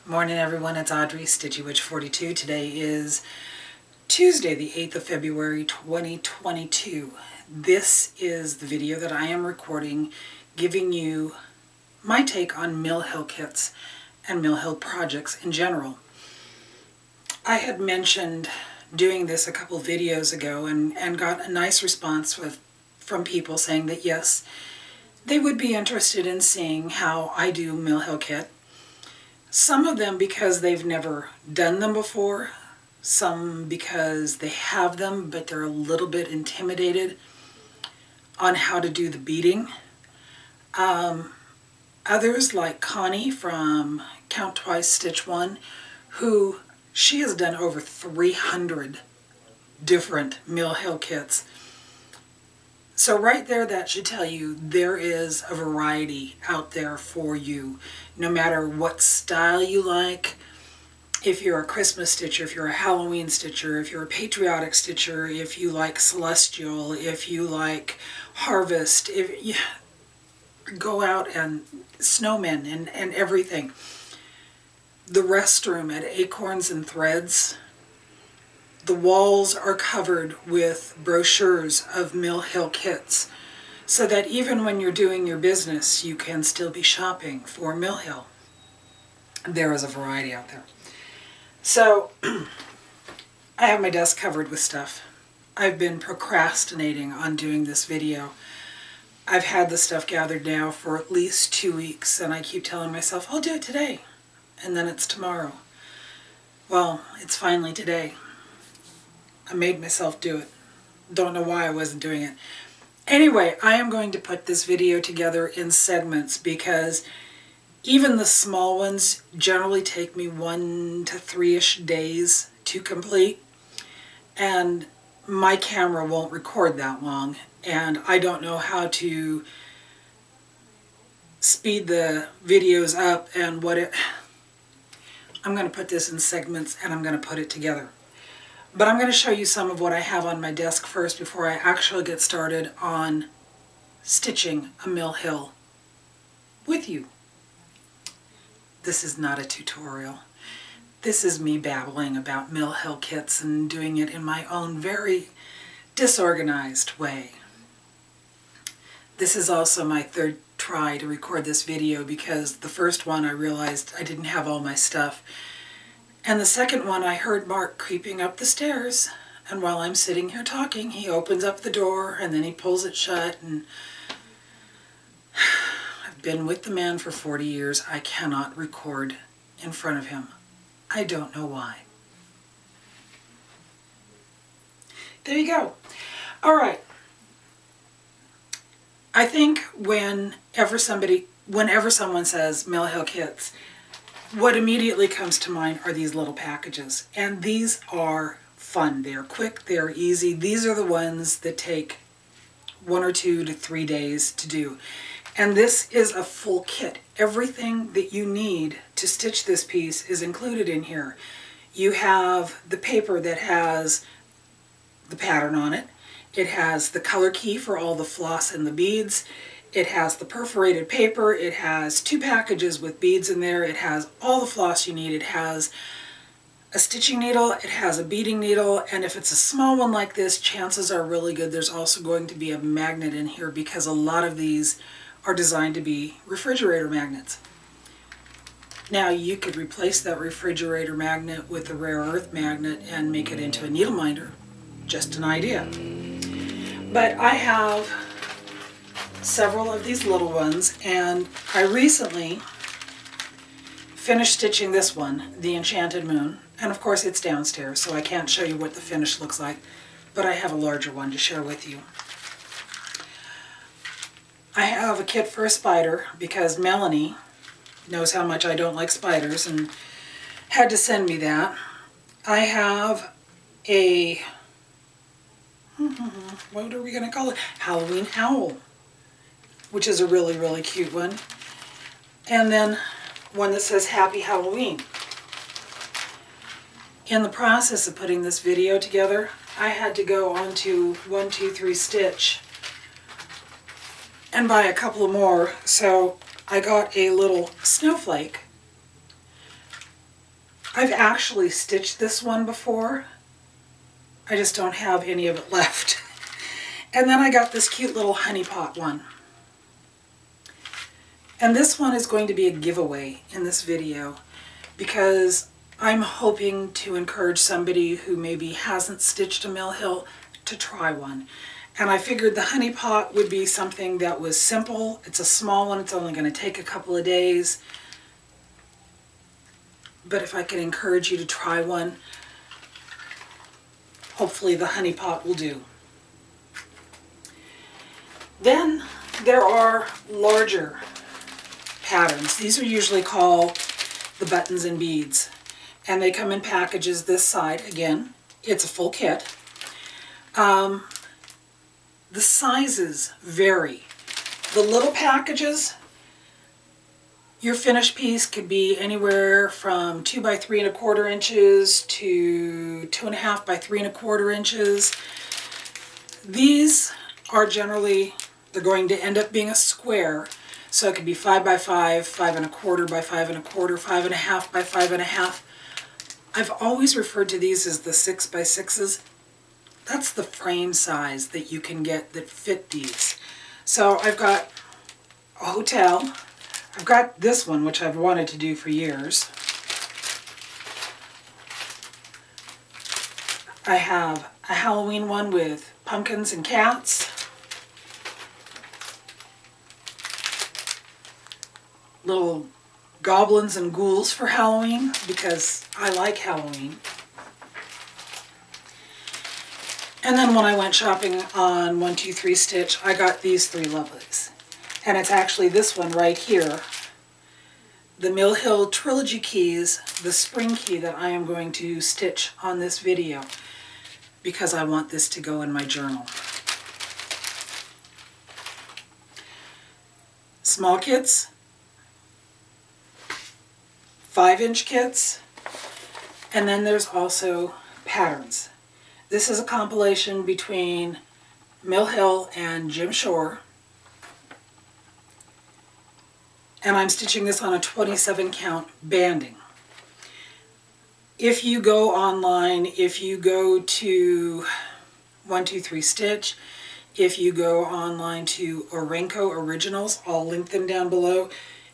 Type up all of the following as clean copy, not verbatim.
Morning everyone, it's Audrey, Stitchy Witch 42. Today is Tuesday, the 8th of February, 2022. This is the video that I am recording, giving you my take on Mill Hill kits and Mill Hill projects in general. I had mentioned doing this a couple videos ago and got a nice response from people saying that yes, they would be interested in seeing how I do Mill Hill kit. Some of them because they've never done them before, some because they have them but they're a little bit intimidated on how to do the beading. Others like Connie from Count Twice Stitch One, who she has done over 300 different Mill Hill kits. So right there, that should tell you there is a variety out there for you, no matter what style you like. If you're a Christmas stitcher, if you're a Halloween stitcher, if you're a patriotic stitcher, if you like celestial, if you like harvest, if you go out and snowmen and everything. The restroom at Acorns and Threads, the walls are covered with brochures of Mill Hill kits, so that even when you're doing your business, you can still be shopping for Mill Hill. There is a variety out there. So, I have my desk covered with stuff. I've been procrastinating on doing this video. I've had the stuff gathered now for at least 2 weeks, and I keep telling myself, I'll do it today, and then it's tomorrow. Well, it's finally today. I made myself do it. Don't know why I wasn't doing it. Anyway, I am going to put this video together in segments because even the small ones generally take me 1 to 3-ish days to complete. And my camera won't record that long. And I don't know how to speed the videos up and I'm going to put this in segments and I'm going to put it together. But I'm going to show you some of what I have on my desk first before I actually get started on stitching a Mill Hill with you. This is not a tutorial. This is me babbling about Mill Hill kits and doing it in my own very disorganized way. This is also my third try to record this video because the first one I realized I didn't have all my stuff. And the second one, I heard Mark creeping up the stairs, and while I'm sitting here talking, he opens up the door, and then he pulls it shut, and I've been with the man for 40 years. I cannot record in front of him. I don't know why. There you go. All right. I think whenever someone says Mill Hill kits, what immediately comes to mind are these little packages. And these are fun. They're quick, they're easy. These are the ones that take 1 or 2 to 3 days to do. And this is a full kit. Everything that you need to stitch this piece is included in here. You have the paper that has the pattern on it. It has the color key for all the floss and the beads. It has the perforated paper, it has 2 packages with beads in there, it has all the floss you need, it has a stitching needle, it has a beading needle, and if it's a small one like this, chances are really good there's also going to be a magnet in here because a lot of these are designed to be refrigerator magnets. Now you could replace that refrigerator magnet with a rare earth magnet and make it into a needle minder. Just an idea. But I have several of these little ones, and I recently finished stitching this one, the Enchanted Moon, and of course it's downstairs so I can't show you what the finish looks like, but I have a larger one to share with you. I have a kit for a spider because Melanie knows how much I don't like spiders and had to send me that. I have a what are we going to call it? Halloween owl, which is a really, really cute one. And then one that says Happy Halloween. In the process of putting this video together, I had to go on to 123 Stitch and buy a couple more. So I got a little snowflake I've actually stitched this one before. I just don't have any of it left. And then I got this cute little honey pot one. And this one is going to be a giveaway in this video because I'm hoping to encourage somebody who maybe hasn't stitched a mill hill to try one. And I figured the honey pot would be something that was simple. It's a small one. It's only going to take a couple of days. But if I can encourage you to try one, hopefully the honey pot will do. Then there are larger patterns. These are usually called the buttons and beads. And they come in packages this side. Again, it's a full kit. The sizes vary. The little packages, your finished piece could be anywhere from 2 by 3 1/4 inches to 2.5 by 3 1/4 inches. These are generally, they're going to end up being a square. So it could be 5 by 5, 5 1/4 by 5 1/4, 5 1/2 by 5 1/2. I've always referred to these as the 6 by 6s. That's the frame size that you can get that fit these. So I've got a hotel. I've got this one, which I've wanted to do for years. I have a Halloween one with pumpkins and cats. Little goblins and ghouls for Halloween because I like Halloween. And then when I went shopping on 123 Stitch, I got these three lovelies. And it's actually this one right here, the Mill Hill Trilogy keys, the spring key that I am going to stitch on this video because I want this to go in my journal. Small kits, 5-inch kits, and then there's also patterns. This is a compilation between Mill Hill and Jim Shore. And I'm stitching this on a 27 count banding. If you go online, if you go to 123 Stitch, if you go online to Orenco Originals, I'll link them down below,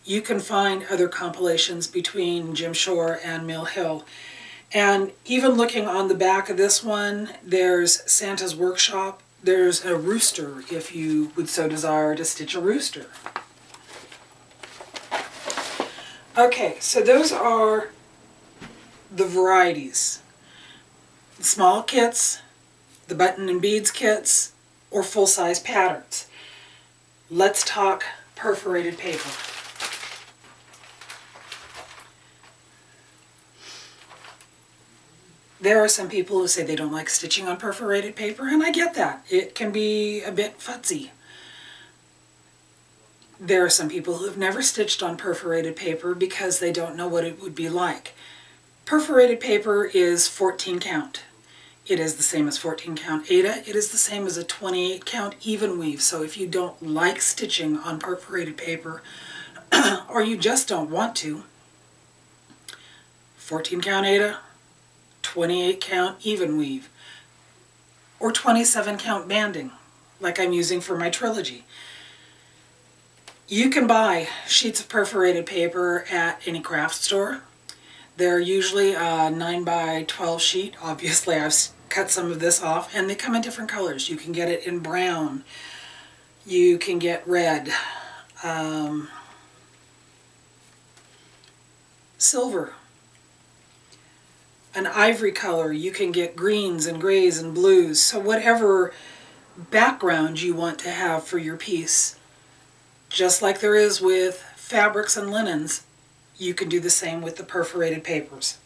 you can find other compilations between Jim Shore and Mill Hill. And even looking on the back of this one, there's Santa's Workshop. There's a rooster if you would so desire to stitch a rooster. Okay, so those are the varieties. The small kits, the button and beads kits, or full-size patterns. Let's talk perforated paper. There are some people who say they don't like stitching on perforated paper, and I get that. It can be a bit futzy. There are some people who have never stitched on perforated paper because they don't know what it would be like. Perforated paper is 14 count. It is the same as 14 count Aida. It is the same as a 28 count even weave. So if you don't like stitching on perforated paper, or you just don't want to, 14 count Aida, 28 count even weave, or 27 count banding, like I'm using for my Trilogy. You can buy sheets of perforated paper at any craft store. They're usually a 9 by 12 sheet. Obviously I've cut some of this off, and they come in different colors. You can get it in brown, you can get red, silver, an ivory color. You can get greens and grays and blues. So whatever background you want to have for your piece, just like there is with fabrics and linens, you can do the same with the perforated papers.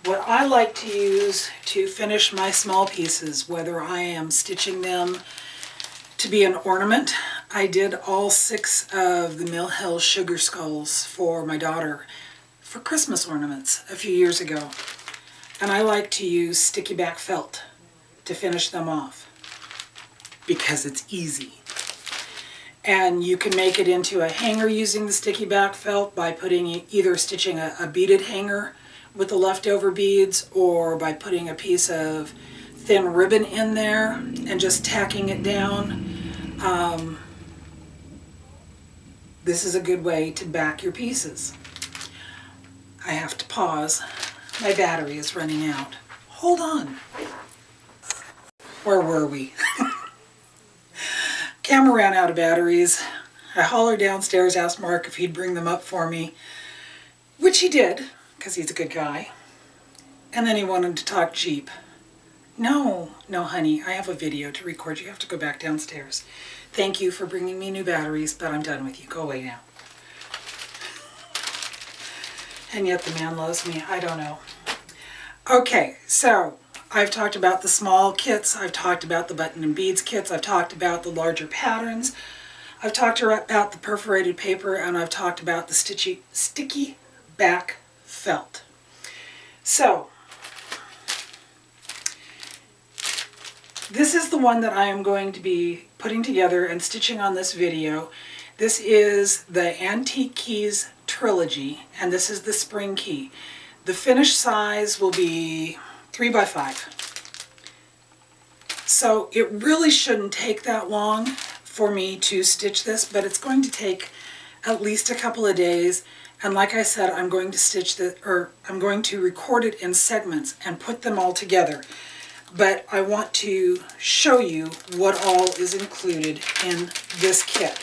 What I like to use to finish my small pieces, whether I am stitching them to be an ornament, I did all 6 of the Mill Hill sugar skulls for my daughter for Christmas ornaments a few years ago. And I like to use sticky back felt to finish them off because it's easy. And you can make it into a hanger using the sticky back felt by putting either stitching a beaded hanger with the leftover beads, or by putting a piece of thin ribbon in there and just tacking it down. This is a good way to back your pieces. I have to pause. My battery is running out. Hold on. Where were we? Camera ran out of batteries. I hollered downstairs, asked Mark if he'd bring them up for me, which he did, because he's a good guy. And then he wanted to talk Jeep. No, honey, I have a video to record. You have to go back downstairs. Thank you for bringing me new batteries, but I'm done with you. Go away now. And yet the man loves me. I don't know. Okay, so I've talked about the small kits. I've talked about the button and beads kits. I've talked about the larger patterns. I've talked about the perforated paper, and I've talked about the sticky back felt. So this is the one that I am going to be putting together and stitching on this video. This is the Antique Keys Trilogy, and this is the spring key. The finished size will be 3 by 5. So it really shouldn't take that long for me to stitch this, but it's going to take at least a couple of days. And like I said, I'm going to record it in segments and put them all together. But I want to show you what all is included in this kit.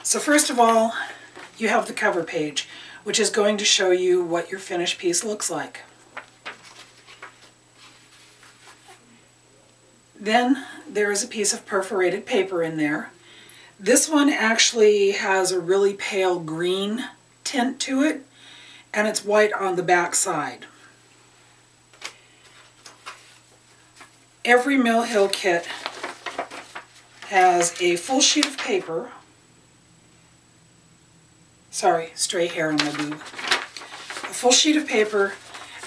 So first of all, you have the cover page, which is going to show you what your finished piece looks like. Then there is a piece of perforated paper in there. This one actually has a really pale green tint to it, and it's white on the back side. Every Mill Hill kit has a full sheet of paper. Sorry, stray hair on my boob. A full sheet of paper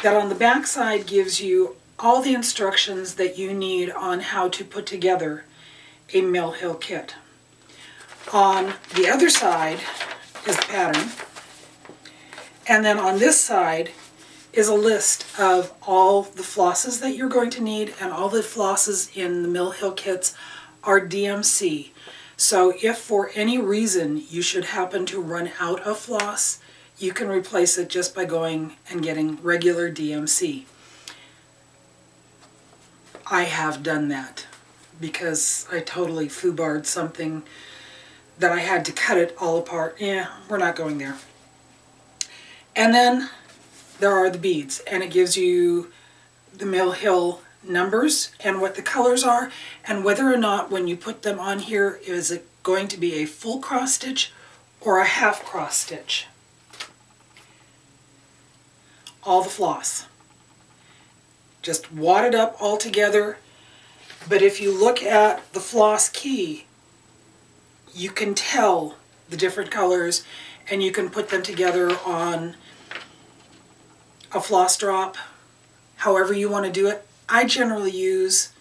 that on the back side gives you all the instructions that you need on how to put together a Mill Hill kit. On the other side is the pattern, and then on this side is a list of all the flosses that you're going to need, and all the flosses in the Mill Hill kits are DMC. So if for any reason you should happen to run out of floss, you can replace it just by going and getting regular DMC. I have done that because I totally foobarred something that I had to cut it all apart. Yeah, we're not going there. And then there are the beads, and it gives you the Mill Hill numbers and what the colors are, and whether or not when you put them on here, is it going to be a full cross stitch or a half cross stitch. All the floss. Just wadded up all together, but if you look at the floss key, you can tell the different colors, and you can put them together on a floss drop, however you want to do it. I generally use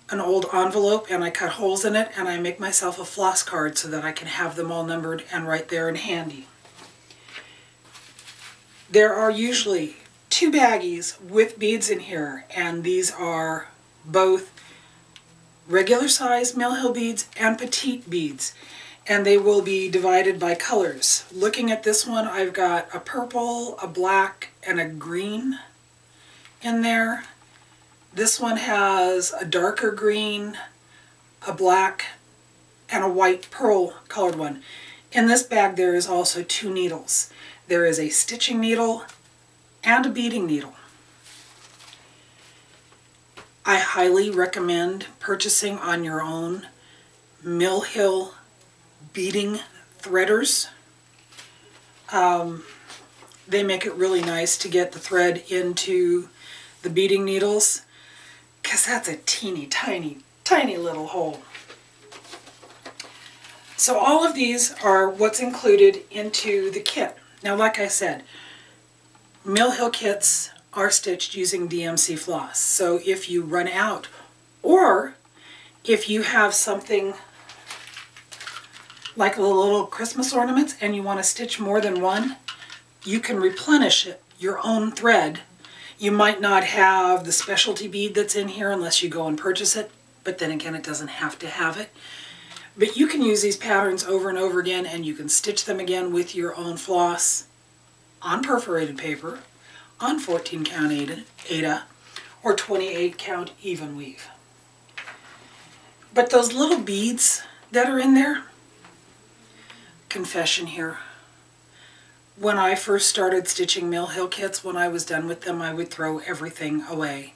an old envelope, and I cut holes in it, and I make myself a floss card so that I can have them all numbered and right there and handy. There are usually 2 baggies with beads in here, and these are both regular size Mill Hill beads and petite beads, and they will be divided by colors. Looking at this one, I've got a purple, a black, and a green in there. This one has a darker green, a black, and a white pearl colored one. In this bag there is also 2 needles. There is a stitching needle and a beading needle. I highly recommend purchasing on your own Mill Hill beading threaders. They make it really nice to get the thread into the beading needles, because that's a teeny tiny little hole. So all of these are what's included into the kit. Now, like I said, Mill Hill kits are stitched using DMC floss. So if you run out, or if you have something like the little Christmas ornaments and you want to stitch more than one, you can replenish it, your own thread. You might not have the specialty bead that's in here unless you go and purchase it, but then again, it doesn't have to have it. But you can use these patterns over and over again, and you can stitch them again with your own floss on perforated paper, on 14 count Aida, or 28 count even weave. But those little beads that are in there, confession here, when I first started stitching Mill Hill kits, when I was done with them, I would throw everything away.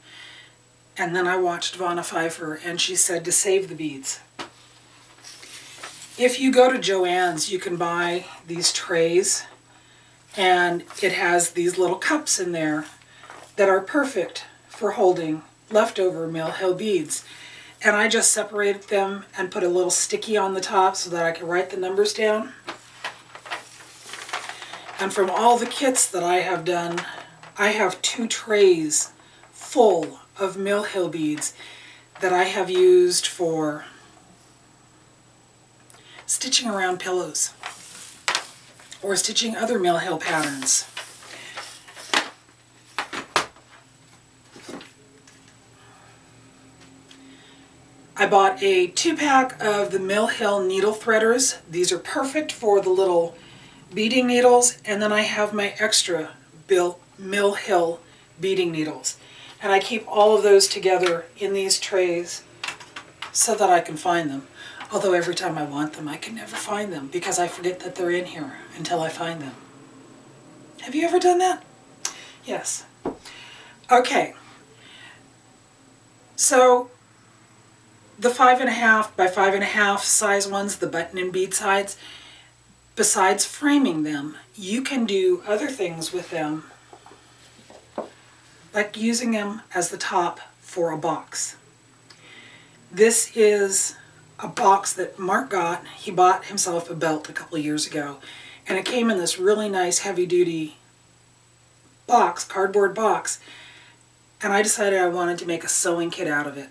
And then I watched Vonna Pfeiffer, and she said to save the beads. If you go to Joann's, you can buy these trays, and it has these little cups in there that are perfect for holding leftover Mill Hill beads. And I just separated them and put a little sticky on the top so that I could write the numbers down. And from all the kits that I have done, I have 2 trays full of Mill Hill beads that I have used for stitching around pillows or stitching other Mill Hill patterns. I bought a 2-pack of the Mill Hill needle threaders. These are perfect for the little beading needles, and then I have my extra Mill Hill beading needles. And I keep all of those together in these trays so that I can find them. Although every time I want them, I can never find them because I forget that they're in here until I find them. Have you ever done that? Yes. Okay. So the 5.5 by 5.5 size ones, the button and bead sides, besides framing them, you can do other things with them, like using them as the top for a box. This is a box that Mark got. He bought himself a belt a couple of years ago, and it came in this really nice heavy-duty box, cardboard box, and I decided I wanted to make a sewing kit out of it.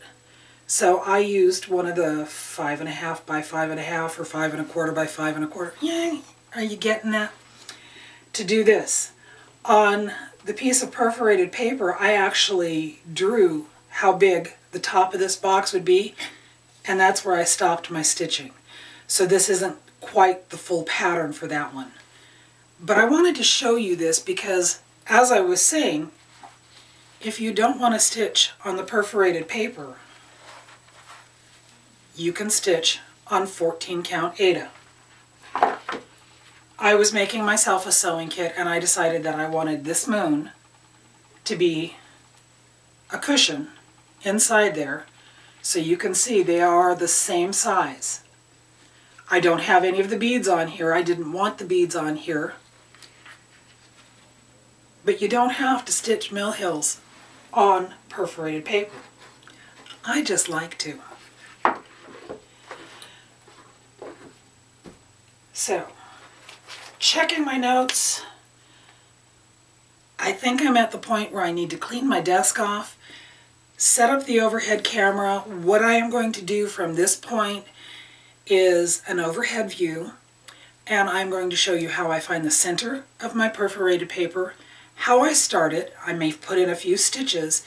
So I used one of the 5.5 by 5.5 or 5.25 by 5.25. Yay! Are you getting that? To do this. On the piece of perforated paper, I actually drew how big the top of this box would be, and that's where I stopped my stitching. So this isn't quite the full pattern for that one. But I wanted to show you this because, as I was saying, if you don't want to stitch on the perforated paper, you can stitch on 14 count Aida. I was making myself a sewing kit, and I decided that I wanted this moon to be a cushion inside there, so you can see they are the same size. I don't have any of the beads on here. I didn't want the beads on here. But you don't have to stitch Mill Hills on perforated paper. I just like to. So, checking my notes, I think I'm at the point where I need to clean my desk off, set up the overhead camera. What I am going to do from this point is an overhead view, and I'm going to show you how I find the center of my perforated paper, how I start it. I may put in a few stitches,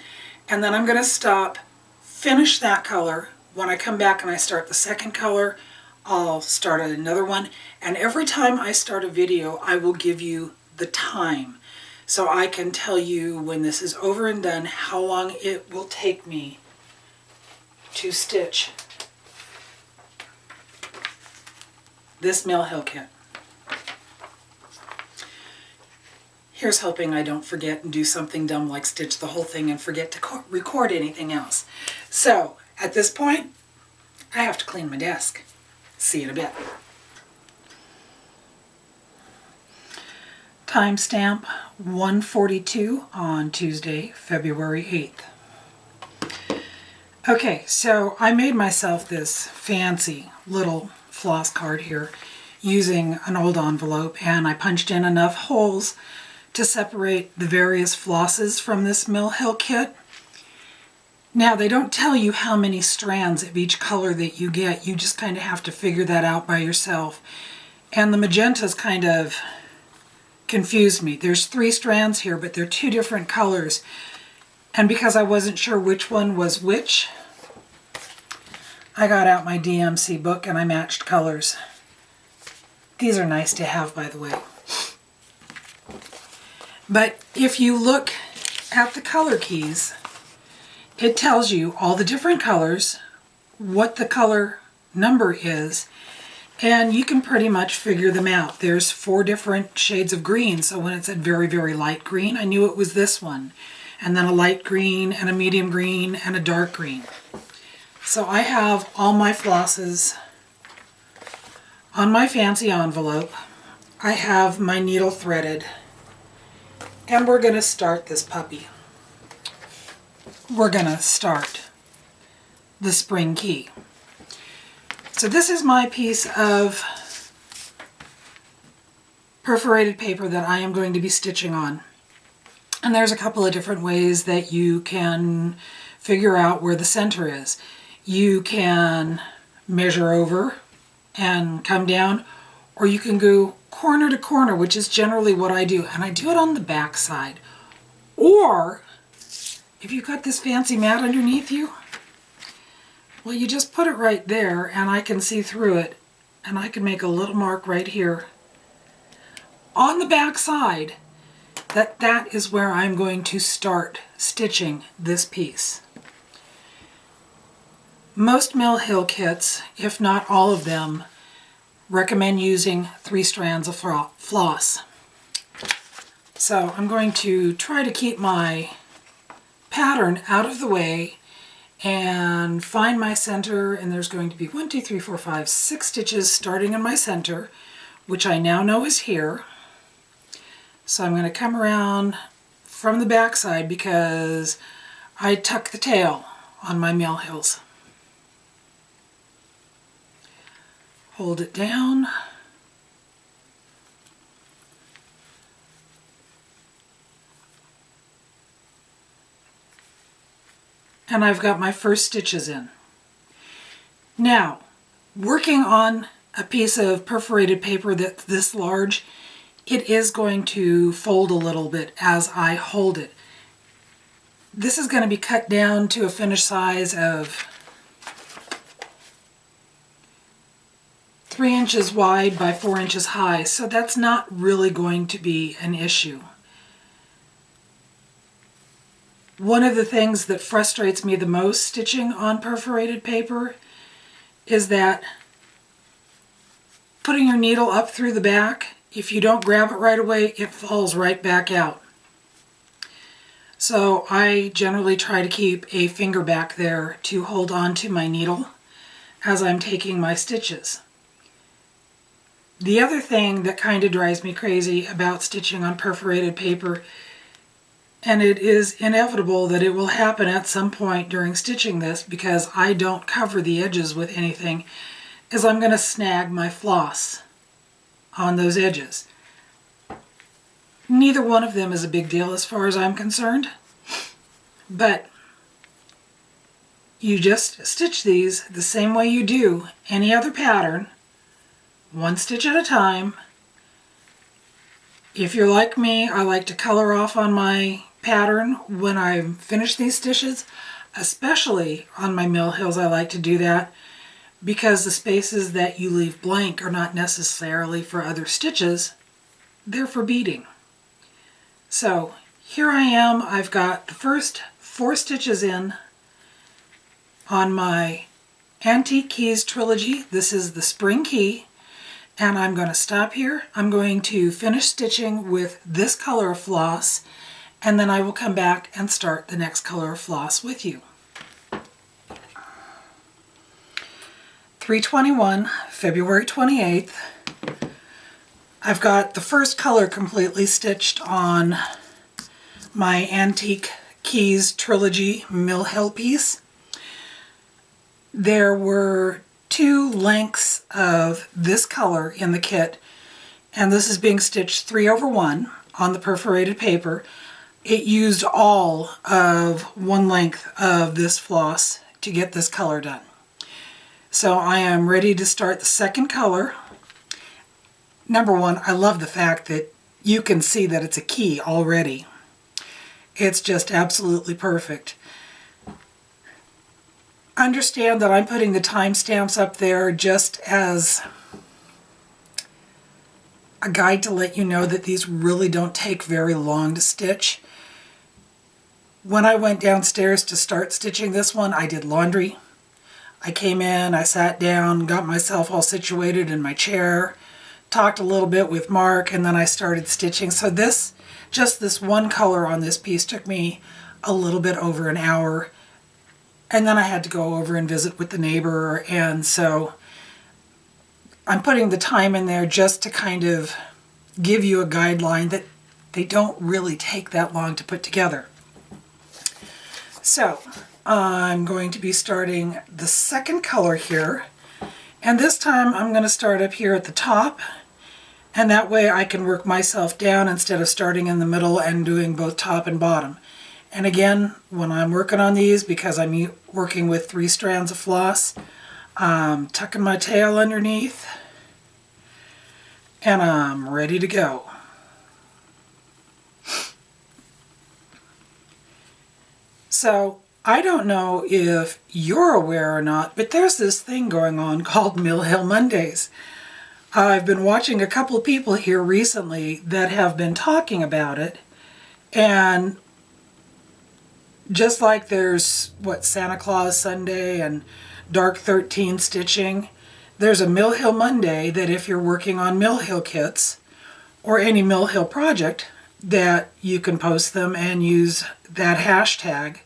and then I'm going to stop, finish that color. When I come back and I start the second color, I'll start another one, and every time I start a video, I will give you the time, so I can tell you when this is over and done how long it will take me to stitch this Mill Hill kit. Here's hoping I don't forget and do something dumb like stitch the whole thing and forget to record anything else. So, at this point, I have to clean my desk. See you in a bit. Timestamp 1:42 on Tuesday, February 8th. Okay, so I made myself this fancy little floss card here using an old envelope, and I punched in enough holes to separate the various flosses from this Mill Hill kit. Now, they don't tell you how many strands of each color that you get. You just kind of have to figure that out by yourself. And the magentas kind of confused me. There's 3 strands here, but they're 2 different colors. And because I wasn't sure which one was which, I got out my DMC book and I matched colors. These are nice to have, by the way. But if you look at the color keys, it tells you all the different colors, what the color number is, and you can pretty much figure them out. There's 4 different shades of green, so when it said very, very light green, I knew it was this one. And then a light green, and a medium green, and a dark green. So I have all my flosses on my fancy envelope. I have my needle threaded, and we're going to start this puppy. We're going to start the spring key. So this is my piece of perforated paper that I am going to be stitching on. And there's a couple of different ways that you can figure out where the center is. You can measure over and come down, or you can go corner to corner, which is generally what I do. And I do it on the back side. Or if you've got this fancy mat underneath you, well, you just put it right there and I can see through it, and I can make a little mark right here on the back side that is where I'm going to start stitching this piece. Most Mill Hill kits, if not all of them, recommend using 3 strands of floss. So I'm going to try to keep my pattern out of the way and find my center, and there's going to be 1, 2, 3, 4, 5, 6 stitches starting in my center, which I now know is here. So I'm going to come around from the back side because I tuck the tail on my Mill Hills. Hold it down. And I've got my first stitches in. Now, working on a piece of perforated paper that's this large, it is going to fold a little bit as I hold it. This is going to be cut down to a finished size of 3 inches wide by 4 inches high, so that's not really going to be an issue. One of the things that frustrates me the most stitching on perforated paper is that putting your needle up through the back, if you don't grab it right away, it falls right back out. So I generally try to keep a finger back there to hold on to my needle as I'm taking my stitches. The other thing that kind of drives me crazy about stitching on perforated paper, and it is inevitable that it will happen at some point during stitching this because I don't cover the edges with anything, is I'm going to snag my floss on those edges. Neither one of them is a big deal as far as I'm concerned, but you just stitch these the same way you do any other pattern, 1 stitch at a time. If you're like me, I like to color off on my pattern when I finish these stitches, especially on my Mill Hills. I like to do that because the spaces that you leave blank are not necessarily for other stitches, they're for beading. So here I am, I've got the first 4 stitches in on my Antique Keys Trilogy. This is the spring key, and I'm going to stop here. I'm going to finish stitching with this color of floss, and then I will come back and start the next color of floss with you. 3/21, February 28th. I've got the first color completely stitched on my Antique Keys Trilogy Mill Hill piece. There were 2 lengths of this color in the kit, and this is being stitched 3/1. on the perforated paper. It used all of one length of this floss to get this color done. So I am ready to start the second color. Number one, I love the fact that you can see that it's a key already. It's just absolutely perfect. Understand that I'm putting the timestamps up there just as a guide to let you know that these really don't take very long to stitch. When I went downstairs to start stitching this one, I did laundry. I came in, I sat down, got myself all situated in my chair, talked a little bit with Mark, and then I started stitching. So just this one color on this piece took me a little bit over an hour. And then I had to go over and visit with the neighbor, and so I'm putting the time in there just to kind of give you a guideline that they don't really take that long to put together. So I'm going to be starting the second color here, and this time I'm going to start up here at the top, and that way I can work myself down instead of starting in the middle and doing both top and bottom. And again, when I'm working on these, because I'm working with 3 strands of floss, tucking my tail underneath, and I'm ready to go. So I don't know if you're aware or not, but there's this thing going on called Mill Hill Mondays. I've been watching a couple of people here recently that have been talking about it, and just like there's, Santa Claus Sunday and Dark 13 stitching, there's a Mill Hill Monday that if you're working on Mill Hill kits or any Mill Hill project, that you can post them and use that hashtag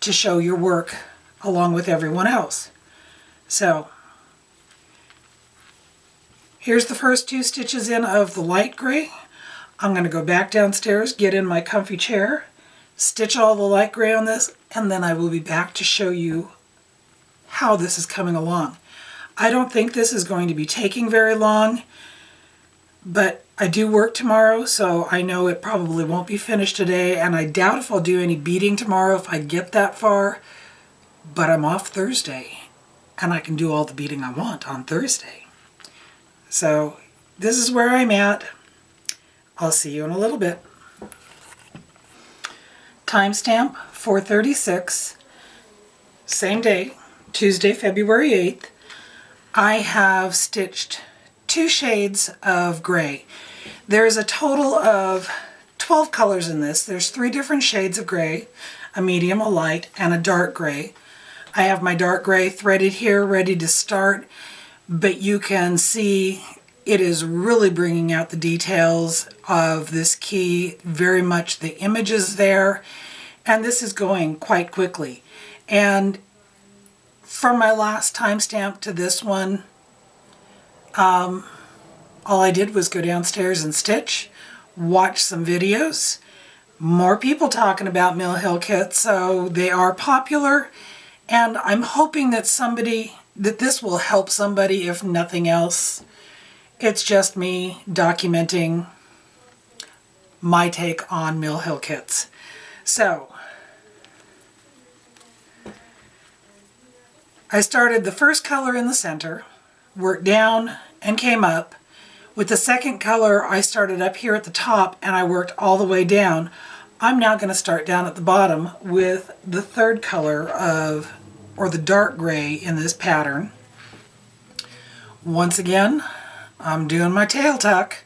to show your work along with everyone else. So here's the first 2 stitches in of the light gray. I'm going to go back downstairs, get in my comfy chair, stitch all the light gray on this, and then I will be back to show you how this is coming along. I don't think this is going to be taking very long, but I do work tomorrow, so I know it probably won't be finished today, and I doubt if I'll do any beading tomorrow if I get that far, but I'm off Thursday, and I can do all the beading I want on Thursday. So this is where I'm at. I'll see you in a little bit. Timestamp 4:36, same day, Tuesday, February 8th. I have stitched 2 shades of gray. There's a total of 12 colors in this. There's 3 different shades of gray, a medium, a light, and a dark gray. I have my dark gray threaded here, ready to start, but you can see it is really bringing out the details of this key, very much the images there, and this is going quite quickly. And from my last timestamp to this one, all I did was go downstairs and stitch, watch some videos, more people talking about Mill Hill kits, so they are popular, and I'm hoping that this will help somebody, if nothing else. It's just me documenting my take on Mill Hill kits. So I started the first color in the center, worked down and came up. With the second color, I started up here at the top and I worked all the way down. I'm now going to start down at the bottom with the third color or the dark gray in this pattern. Once again, I'm doing my tail tuck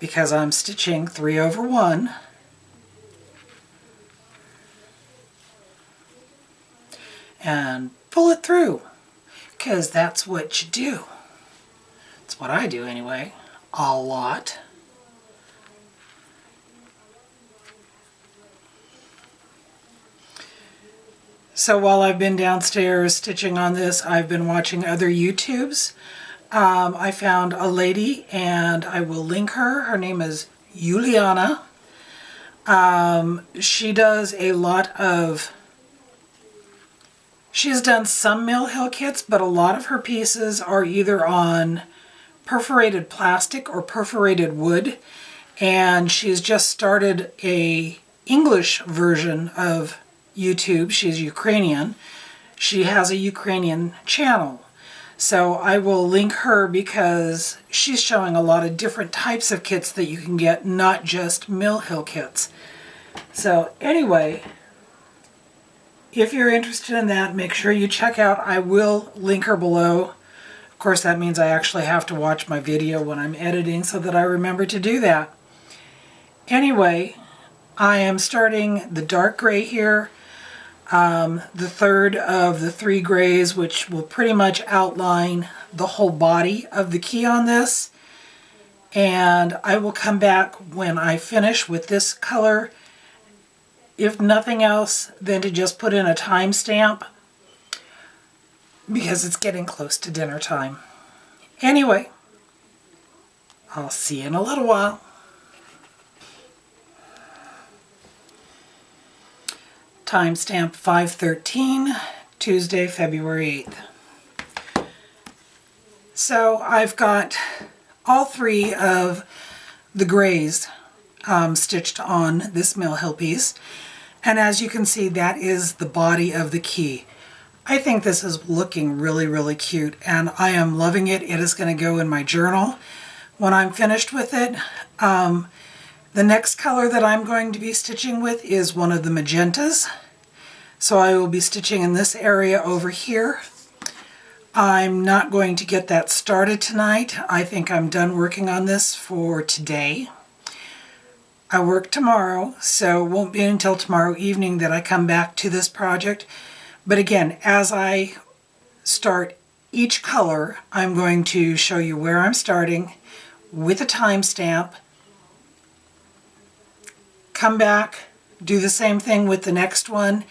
because I'm stitching 3/1. And pull it through, because that's what you do. That's what I do anyway, a lot. So while I've been downstairs stitching on this, I've been watching other YouTubes. I found a lady, and I will link her. Her name is Juliana. She does a lot of... She has done some Mill Hill kits, but a lot of her pieces are either on perforated plastic or perforated wood. and she's just started a English version of YouTube. She's Ukrainian. She has a Ukrainian channel. So I will link her because she's showing a lot of different types of kits that you can get, not just Mill Hill kits. So anyway, if you're interested in that, make sure you check out. I will link her below. Of course, that means I actually have to watch my video when I'm editing so that I remember to do that. Anyway, I am starting the dark gray here. The third of the 3 grays, which will pretty much outline the whole body of the key on this. And I will come back when I finish with this color, if nothing else, than to just put in a timestamp because it's getting close to dinner time. Anyway, I'll see you in a little while. Timestamp 5/13, Tuesday, February 8th. So I've got all 3 of the grays stitched on this Mill Hill piece. And as you can see, that is the body of the key. I think this is looking really, really cute, and I am loving it. It is going to go in my journal when I'm finished with it. The next color that I'm going to be stitching with is one of the magentas. So I will be stitching in this area over here. I'm not going to get that started tonight. I think I'm done working on this for today. I work tomorrow, so it won't be until tomorrow evening that I come back to this project. But again, as I start each color, I'm going to show you where I'm starting with a timestamp. Come back, do the same thing with the next one,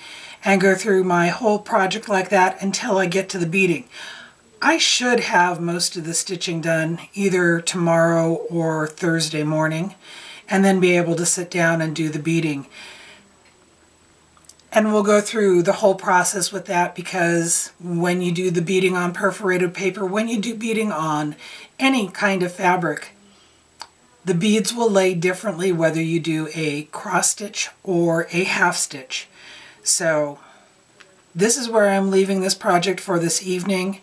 and go through my whole project like that until I get to the beading. I should have most of the stitching done either tomorrow or Thursday morning, and then be able to sit down and do the beading. And we'll go through the whole process with that, because when you do the beading on perforated paper, when you do beading on any kind of fabric, the beads will lay differently whether you do a cross stitch or a half stitch. So this is where I'm leaving this project for this evening.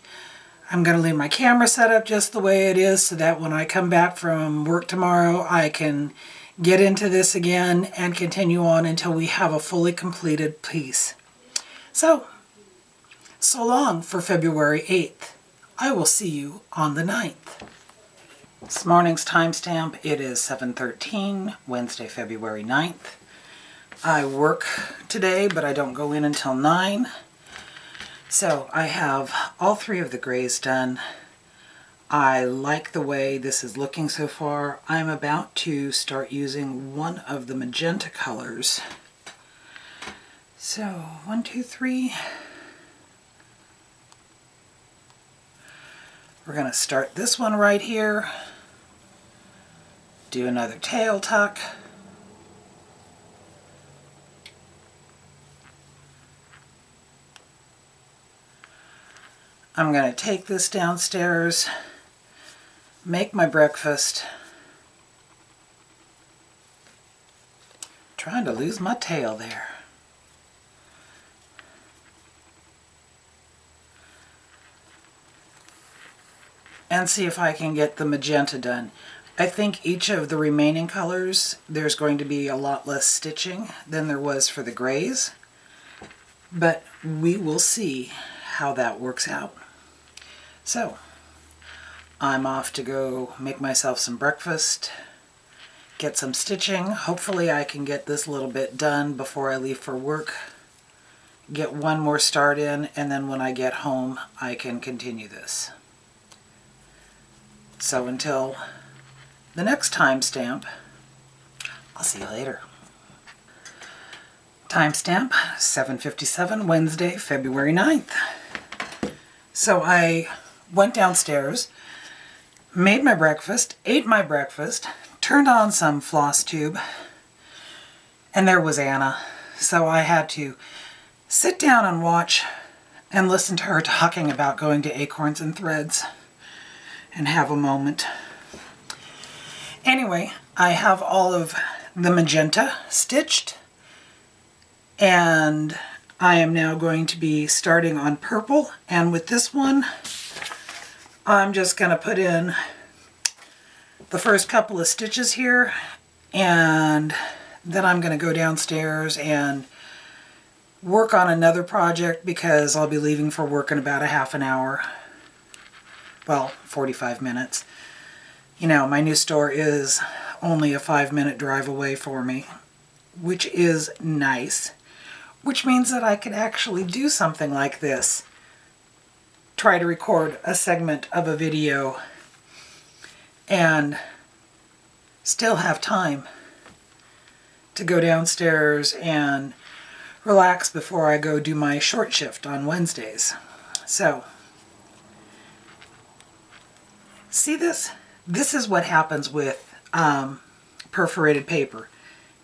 I'm going to leave my camera set up just the way it is so that when I come back from work tomorrow, I can get into this again and continue on until we have a fully completed piece. So long for February 8th. I will see you on the 9th. This morning's timestamp, it is 7:13, Wednesday, February 9th. I work today, but I don't go in until 9. So I have all 3 of the grays done. I like the way this is looking so far. I'm about to start using one of the magenta colors. So 1, 2, 3. We're going to start this one right here. Do another tail tuck. I'm going to take this downstairs, make my breakfast. Trying to lose my tail there. And see if I can get the magenta done. I think each of the remaining colors, there's going to be a lot less stitching than there was for the grays. But we will see how that works out. So, I'm off to go make myself some breakfast, get some stitching. Hopefully I can get this little bit done before I leave for work, get one more start in, and then when I get home I can continue this. So until the next timestamp, I'll see you later. Timestamp 7:57, Wednesday, February 9th. So I went downstairs, made my breakfast, ate my breakfast, turned on some floss tube, and there was Anna. So I had to sit down and watch and listen to her talking about going to Acorns and Threads and have a moment. Anyway, I have all of the magenta stitched, and I am now going to be starting on purple, and with this one I'm just going to put in the first couple of stitches here, and then I'm going to go downstairs and work on another project because I'll be leaving for work in about a half an hour. Well, 45 minutes. You know, my new store is only a 5-minute drive away for me, which is nice, which means that I could actually do something like this. Try to record a segment of a video and still have time to go downstairs and relax before I go do my short shift on Wednesdays. So, see this? This is what happens with perforated paper.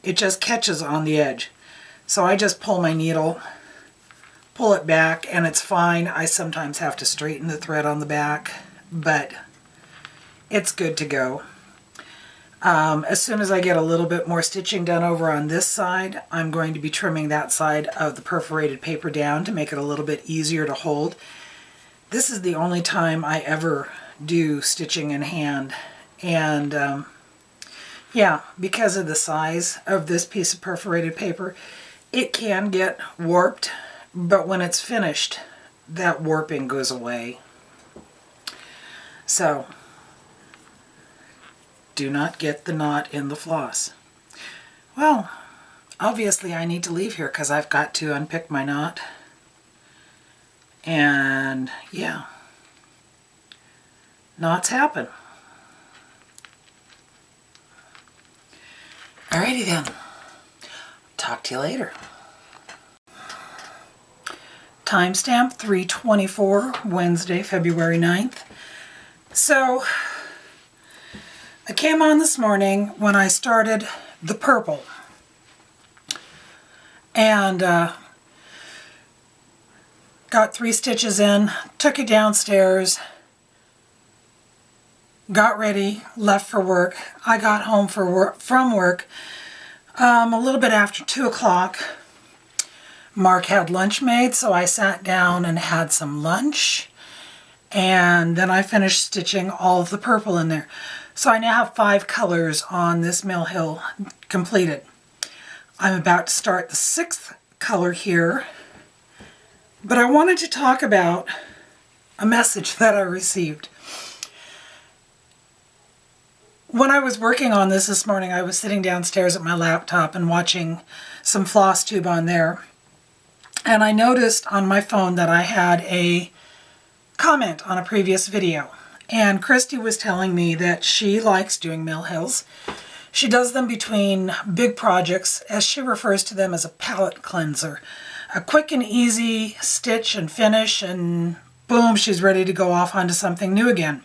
It just catches on the edge. So I just pull my needle, pull it back, and it's fine. I sometimes have to straighten the thread on the back, but it's good to go. As soon as I get a little bit more stitching done over on this side, I'm going to be trimming that side of the perforated paper down to make it a little bit easier to hold. This is the only time I ever do stitching in hand, and yeah, because of the size of this piece of perforated paper, it can get warped, but when it's finished, that warping goes away. So, do not get the knot in the floss. Well, obviously I need to leave here because I've got to unpick my knot. And yeah, knots happen. Alrighty then. Talk to you later. Timestamp 3/24, Wednesday, February 9th. So, I came on this morning when I started the purple. And got 3 stitches in, took it downstairs, got ready, left for work. I got home from work a little bit after 2 o'clock. Mark had lunch made, so I sat down and had some lunch. And then I finished stitching all of the purple in there. So I now have 5 colors on this mill hill completed. I'm about to start the 6th color here. But I wanted to talk about a message that I received. When I was working on this morning, I was sitting downstairs at my laptop and watching some floss tube on there. And I noticed on my phone that I had a comment on a previous video. And Christy was telling me that she likes doing mill hills. She does them between big projects, as she refers to them as a palette cleanser. A quick and easy stitch and finish, and boom, she's ready to go off onto something new again.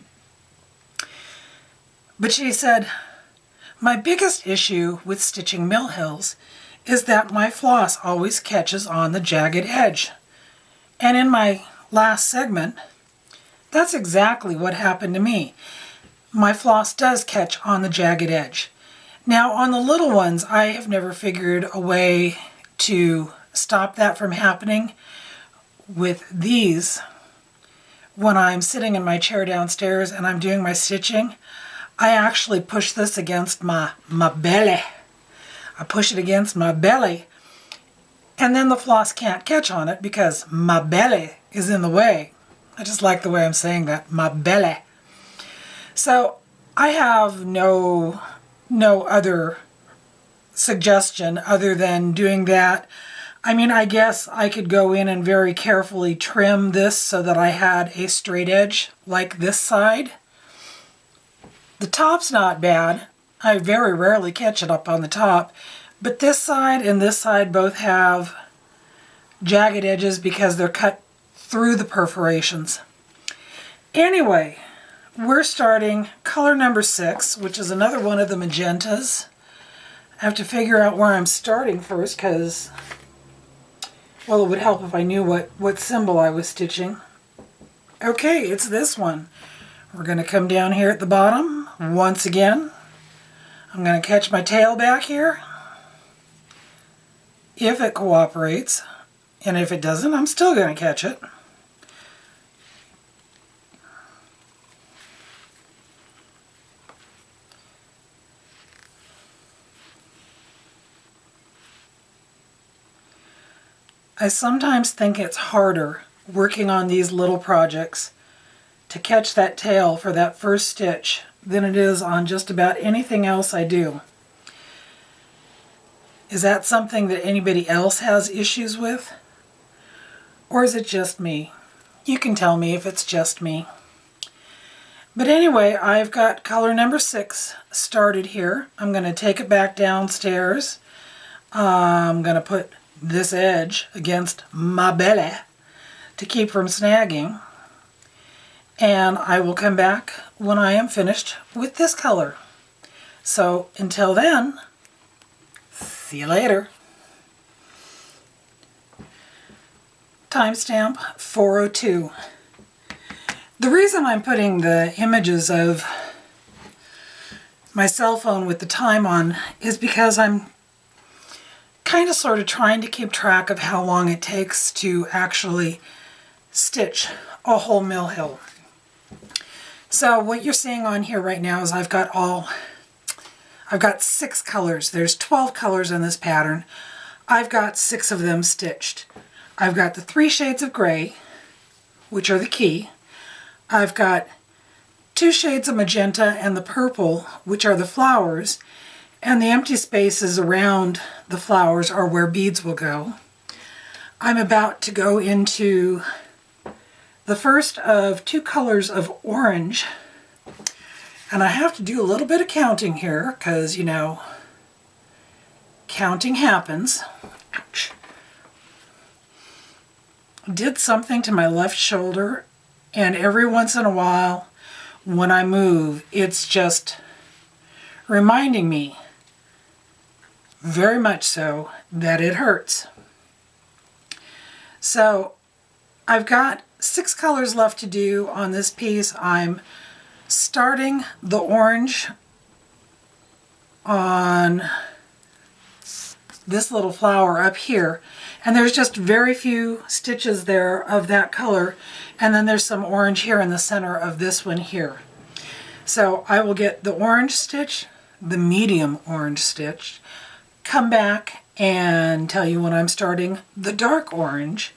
But she said, my biggest issue with stitching mill hills is that my floss always catches on the jagged edge. And in my last segment, that's exactly what happened to me. My floss does catch on the jagged edge. Now on the little ones, I have never figured a way to stop that from happening. With these, when I'm sitting in my chair downstairs and I'm doing my stitching, I actually push this against my belly. I push it against my belly, and then the floss can't catch on it because my belly is in the way. I just like the way I'm saying that, my belly. So I have no other suggestion other than doing that. I mean, I guess I could go in and very carefully trim this so that I had a straight edge like this side. The top's not bad. I very rarely catch it up on the top, but this side and this side both have jagged edges because they're cut through the perforations. Anyway, we're starting color number 6, which is another one of the magentas. I have to figure out where I'm starting first because, well, it would help if I knew what symbol I was stitching. Okay, it's this one. We're going to come down here at the bottom once again. I'm going to catch my tail back here, if it cooperates, and if it doesn't, I'm still going to catch it. I sometimes think it's harder working on these little projects to catch that tail for that first stitch than it is on just about anything else I do. Is that something that anybody else has issues with? Or is it just me? You can tell me if it's just me. But anyway, I've got color number 6 started here. I'm going to take it back downstairs. I'm going to put this edge against my belly to keep from snagging. And I will come back when I am finished with this color. So until then, see you later. Timestamp 4:02. The reason I'm putting the images of my cell phone with the time on is because I'm kind of sort of trying to keep track of how long it takes to actually stitch a whole mill hill. So what you're seeing on here right now is I've got 6 colors. There's 12 colors in this pattern. I've got 6 of them stitched. I've got the 3 shades of gray, which are the key. I've got 2 shades of magenta and the purple, which are the flowers, and the empty spaces around the flowers are where beads will go. I'm about to go into the first of 2 colors of orange, and I have to do a little bit of counting here because, you know, counting happens. Ouch. Did something to my left shoulder, and every once in a while when I move, it's just reminding me, very much so, that it hurts. So I've got 6 colors left to do on this piece. I'm starting the orange on this little flower up here, and there's just very few stitches there of that color, and then there's some orange here in the center of this one here. So I will get the orange stitch, the medium orange stitch, come back and tell you when I'm starting the dark orange,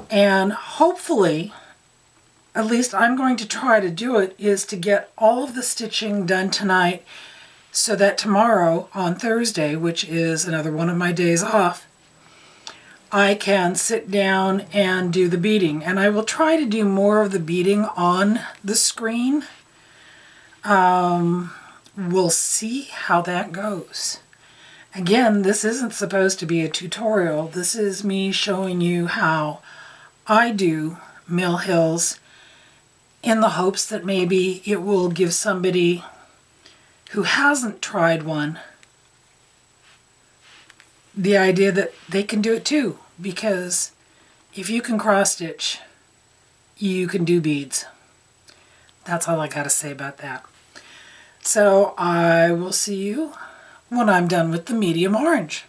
and hopefully, at least I'm going to try to do it, is to get all of the stitching done tonight so that tomorrow on Thursday, which is another one of my days off, I can sit down and do the beading. And I will try to do more of the beading on the screen. We'll see how that goes. Again, this isn't supposed to be a tutorial. This is me showing you how I do mill hills in the hopes that maybe it will give somebody who hasn't tried one the idea that they can do it too, because if you can cross stitch, you can do beads. That's all I got to say about that. So I will see you when I'm done with the medium orange.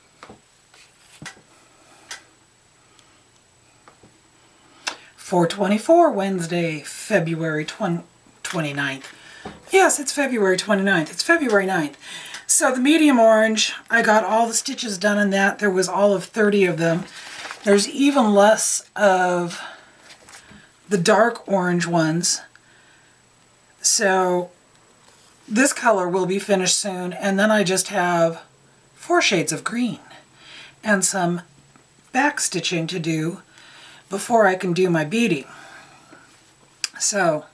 (4/24), Wednesday, February 29th. Yes, it's February 29th. It's February 9th. So the medium orange, I got all the stitches done in that. There was all of 30 of them. There's even less of the dark orange ones. So this color will be finished soon, and then I just have 4 shades of green and some back stitching to do before I can do my beading. So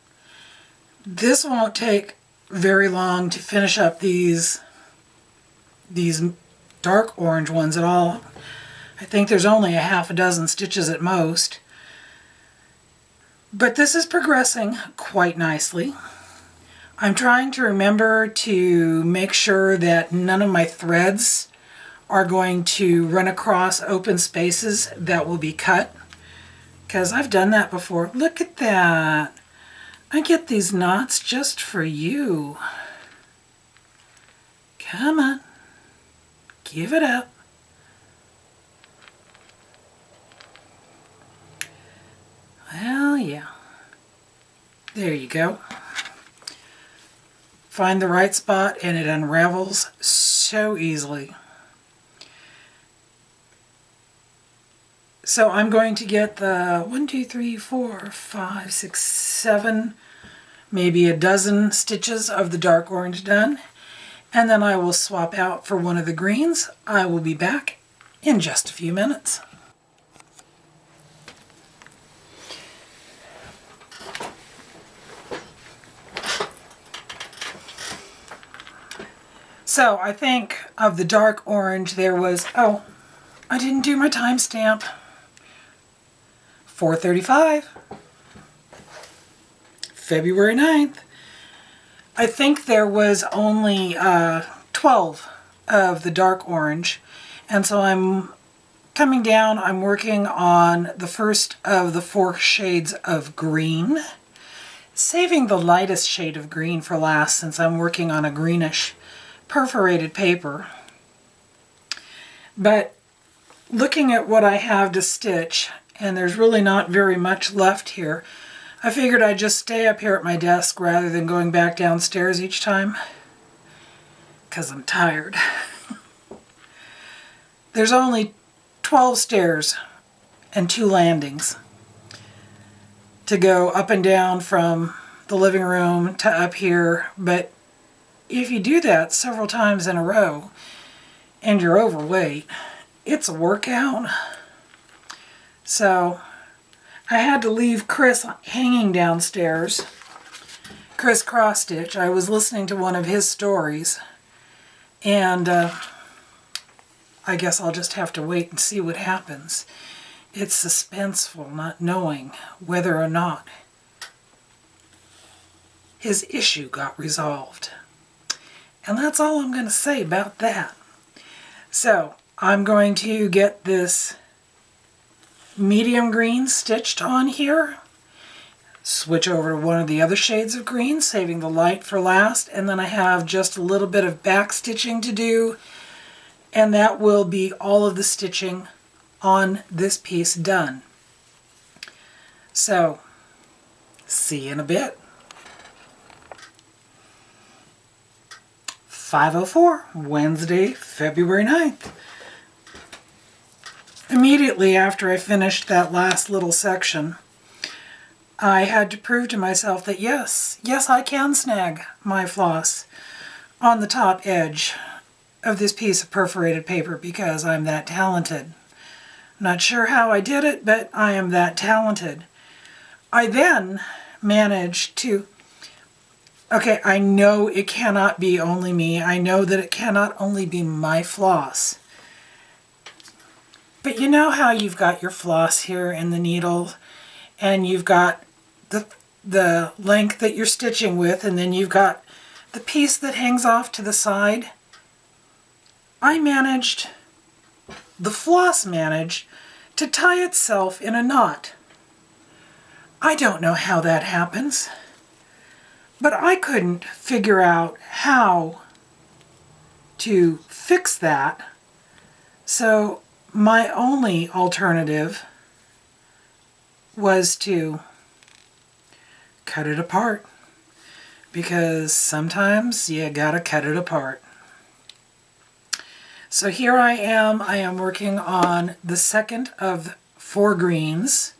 this won't take very long to finish up these dark orange ones at all. I think there's only a half a dozen stitches at most. But this is progressing quite nicely. I'm trying to remember to make sure that none of my threads are going to run across open spaces that will be cut, because I've done that before. Look at that. I get these knots just for you. Come on. Give it up. Well, yeah. There you go. Find the right spot and it unravels so easily. So I'm going to get the 1, 2, 3, 4, 5, 6, 7, maybe a dozen stitches of the dark orange done. And then I will swap out for one of the greens. I will be back in just a few minutes. So I think of the dark orange there was, oh, I didn't do my timestamp. 4:35, February 9th. I think there was only 12 of the dark orange. And so I'm coming down, I'm working on the first of the 4 shades of green, saving the lightest shade of green for last since I'm working on a greenish perforated paper. But looking at what I have to stitch, and there's really not very much left here, I figured I'd just stay up here at my desk rather than going back downstairs each time, because I'm tired. There's only 12 stairs and 2 landings to go up and down from the living room to up here, but if you do that several times in a row and you're overweight, it's a workout. So I had to leave Chris hanging downstairs. Chris Cross Stitch. I was listening to one of his stories, and I guess I'll just have to wait and see what happens. It's suspenseful, not knowing whether or not his issue got resolved. And that's all I'm going to say about that. So I'm going to get this medium green stitched on here, switch over to one of the other shades of green, saving the light for last, and then I have just a little bit of back stitching to do, and that will be all of the stitching on this piece done. So, see you in a bit. 5:04, Wednesday, February 9th. Immediately after I finished that last little section, I had to prove to myself that yes, I can snag my floss on the top edge of this piece of perforated paper because I'm that talented. Not sure how I did it, but I am that talented. I then managed to, okay, I know it cannot be only me. I know that it cannot only be my floss. But you know how you've got your floss here in the needle, and you've got the length that you're stitching with, and then you've got the piece that hangs off to the side? The floss managed to tie itself in a knot. I don't know how that happens, but I couldn't figure out how to fix that. So my only alternative was to cut it apart, because sometimes you gotta cut it apart. So here I am working on the second of 4 greens.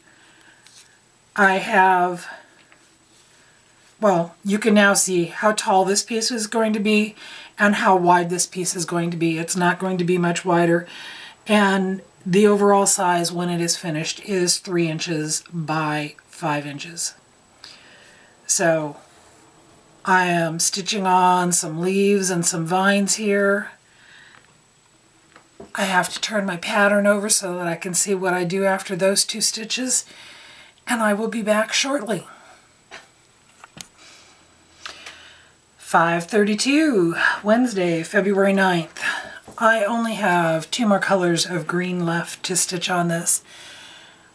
I have, well, you can now see how tall this piece is going to be and how wide this piece is going to be. It's not going to be much wider, and the overall size when it is finished is 3 inches by 5 inches. So I am stitching on some leaves and some vines here. I have to turn my pattern over so that I can see what I do after those 2 stitches, and I will be back shortly. 5:32, Wednesday, February 9th. I only have 2 more colors of green left to stitch on this.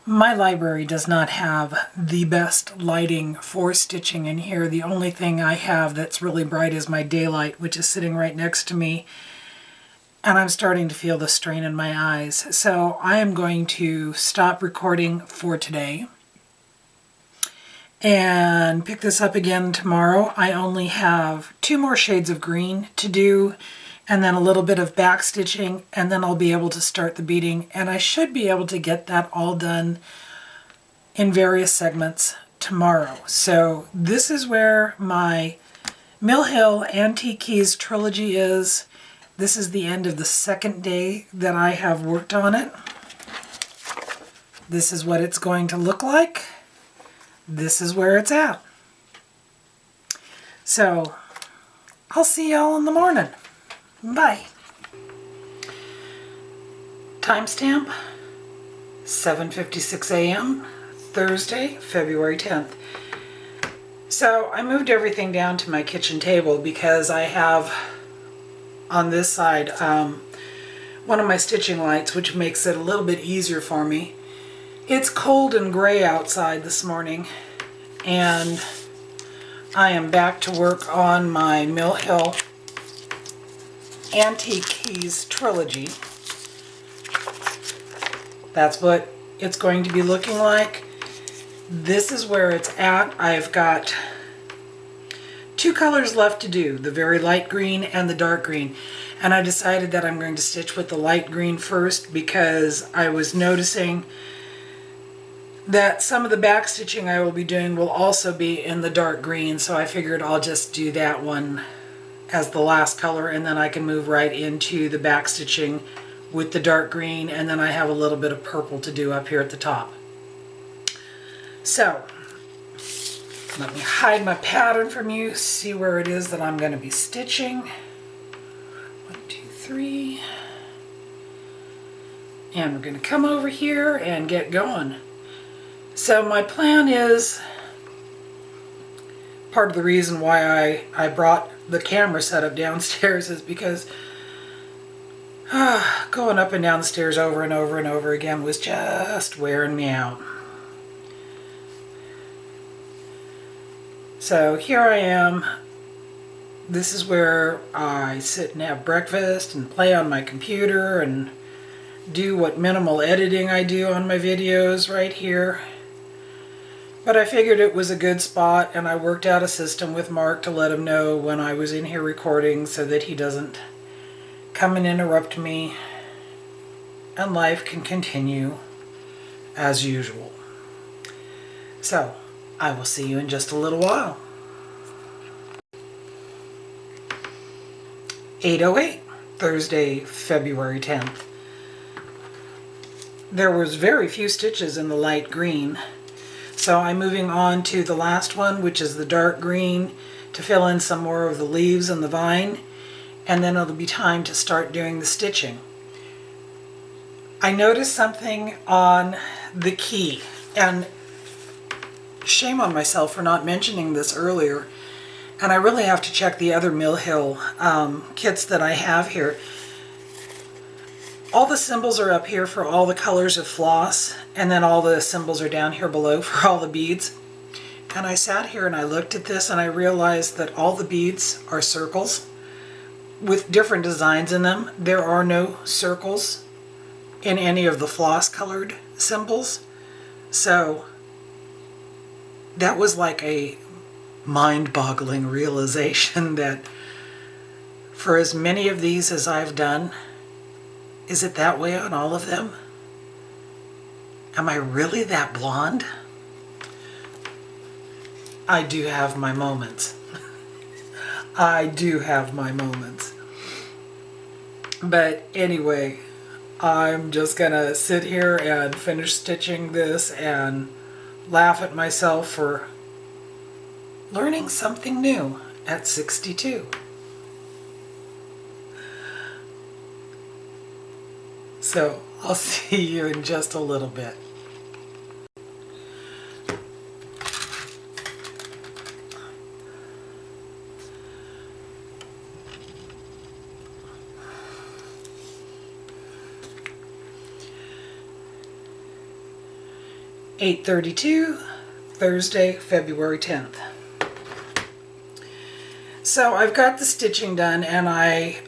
My library does not have the best lighting for stitching in here. The only thing I have that's really bright is my daylight, which is sitting right next to me. And I'm starting to feel the strain in my eyes. So I am going to stop recording for today and pick this up again tomorrow. I only have 2 more shades of green to do, and then a little bit of back stitching, and then I'll be able to start the beading, and I should be able to get that all done in various segments tomorrow. So this is where my Mill Hill Antique Keys Trilogy is. This is the end of the second day that I have worked on it. This is what it's going to look like. This is where it's at. So I'll see y'all in the morning. Bye. Timestamp 7:56 a.m. Thursday, February 10th. So I moved everything down to my kitchen table because I have on this side one of my stitching lights, which makes it a little bit easier for me. It's cold and gray outside this morning, and I am back to work on my Mill Hill Antique Keys Trilogy. That's what it's going to be looking like. This is where it's at. I've got 2 colors left to do, the very light green and the dark green. And I decided that I'm going to stitch with the light green first because I was noticing that some of the back stitching I will be doing will also be in the dark green, so I figured I'll just do that one as the last color, and then I can move right into the back stitching with the dark green, and then I have a little bit of purple to do up here at the top. So let me hide my pattern from you, see where it is that I'm going to be stitching. 1, 2, 3. And we're going to come over here and get going. So my plan is, part of the reason why I brought the camera setup downstairs is because going up and down the stairs over and over and over again was just wearing me out. So here I am. This is where I sit and have breakfast and play on my computer and do what minimal editing I do on my videos right here. But I figured it was a good spot, and I worked out a system with Mark to let him know when I was in here recording so that he doesn't come and interrupt me, and life can continue as usual. So I will see you in just a little while. 8:08, Thursday, February 10th. There was very few stitches in the light green, so I'm moving on to the last one, which is the dark green, to fill in some more of the leaves and the vine, and then it'll be time to start doing the stitching. I noticed something on the key, and shame on myself for not mentioning this earlier, and I really have to check the other Mill Hill kits that I have here. All the symbols are up here for all the colors of floss, and then all the symbols are down here below for all the beads. And I sat here and I looked at this and I realized that all the beads are circles with different designs in them. There are no circles in any of the floss colored symbols. So that was like a mind-boggling realization that for as many of these as I've done, is it that way on all of them? Am I really that blonde? I do have my moments. I do have my moments. But anyway, I'm just gonna sit here and finish stitching this and laugh at myself for learning something new at 62. So I'll see you in just a little bit. 8:32, Thursday, February 10th. So I've got the stitching done, and I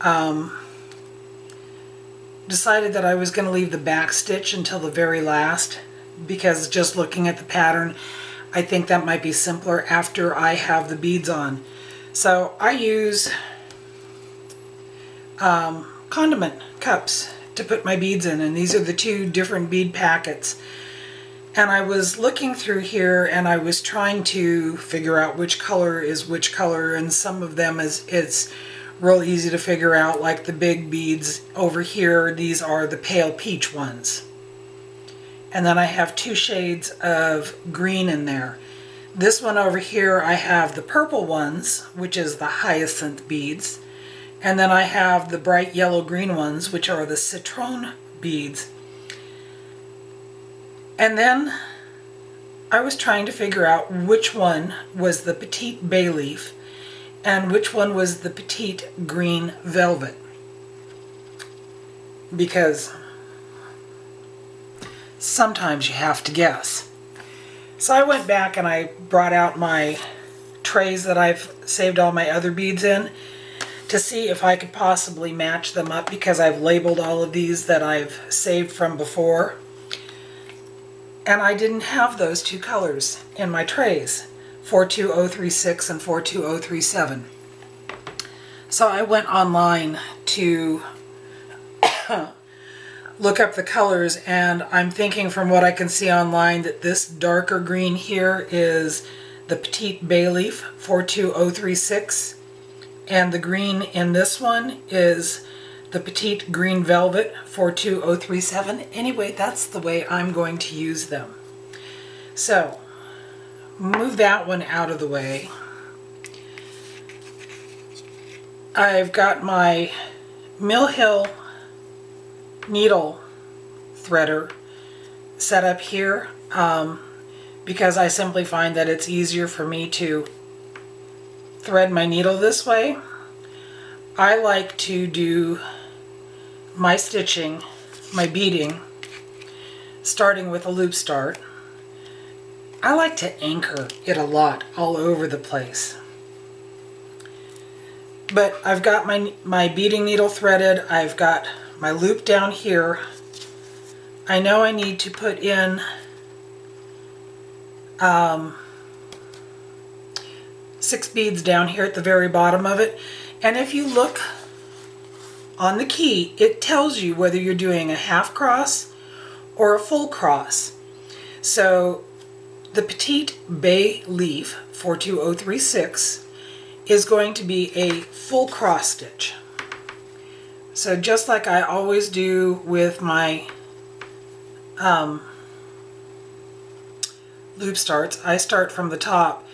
decided that I was going to leave the back stitch until the very last, because just looking at the pattern, I think that might be simpler after I have the beads on. So I use condiment cups to put my beads in, and these are the two different bead packets. And I was looking through here, and I was trying to figure out which color is which color, and some of them it's real easy to figure out, like the big beads over here. These are the pale peach ones. And then I have two shades of green in there. This one over here, I have the purple ones, which is the hyacinth beads. And then I have the bright yellow-green ones, which are the citron beads. And then I was trying to figure out which one was the petite Bayleaf and which one was the petite green velvet. Because sometimes you have to guess. So I went back and I brought out my trays that I've saved all my other beads in to see if I could possibly match them up, because I've labeled all of these that I've saved from before. And I didn't have those two colors in my trays, 42036 and 42037. So I went online to look up the colors, and I'm thinking from what I can see online that this darker green here is the Petite Bayleaf 42036, and the green in this one is the Petite Green Velvet 42037. Anyway, that's the way I'm going to use them. So, move that one out of the way. I've got my Mill Hill needle threader set up here because I simply find that it's easier for me to thread my needle this way. I like to do my stitching, my beading, starting with a loop start. I like to anchor it a lot all over the place. But I've got my beading needle threaded, I've got my loop down here. I know I need to put in 6 beads down here at the very bottom of it. And if you look on the key, it tells you whether you're doing a half cross or a full cross. So the Petite Bayleaf 42036 is going to be a full cross stitch. So just like I always do with my loop starts, I start from the top,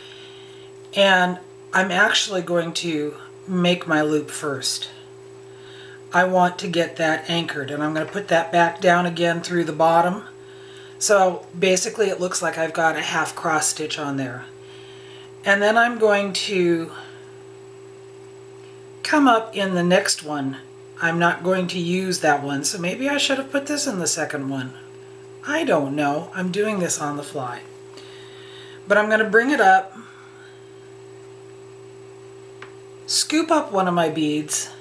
and I'm actually going to make my loop first. I want to get that anchored, and I'm going to put that back down again through the bottom. So basically it looks like I've got a half cross stitch on there. And then I'm going to come up in the next one. I'm not going to use that one, so maybe I should have put this in the second one. I don't know. I'm doing this on the fly. But I'm going to bring it up, scoop up one of my beads,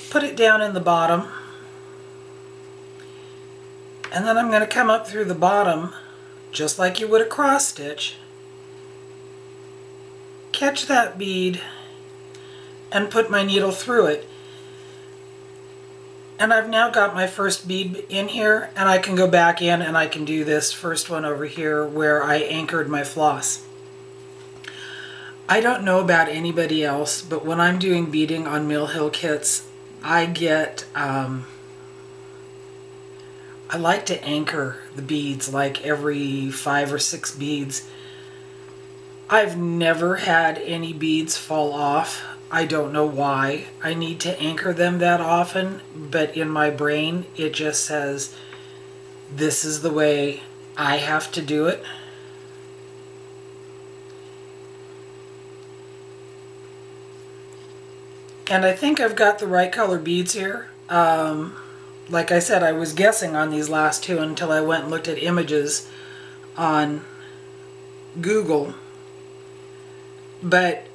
put it down in the bottom, and then I'm going to come up through the bottom just like you would a cross stitch, catch that bead, and put my needle through it. And I've now got my first bead in here, and I can go back in and I can do this first one over here where I anchored my floss. I don't know about anybody else, but when I'm doing beading on Mill Hill kits, I get, I like to anchor the beads like every 5 or 6 beads. I've never had any beads fall off. I don't know why I need to anchor them that often, but in my brain it just says this is the way I have to do it. And I think I've got the right color beads here. like I said, I was guessing on these last two until I went and looked at images on Google. But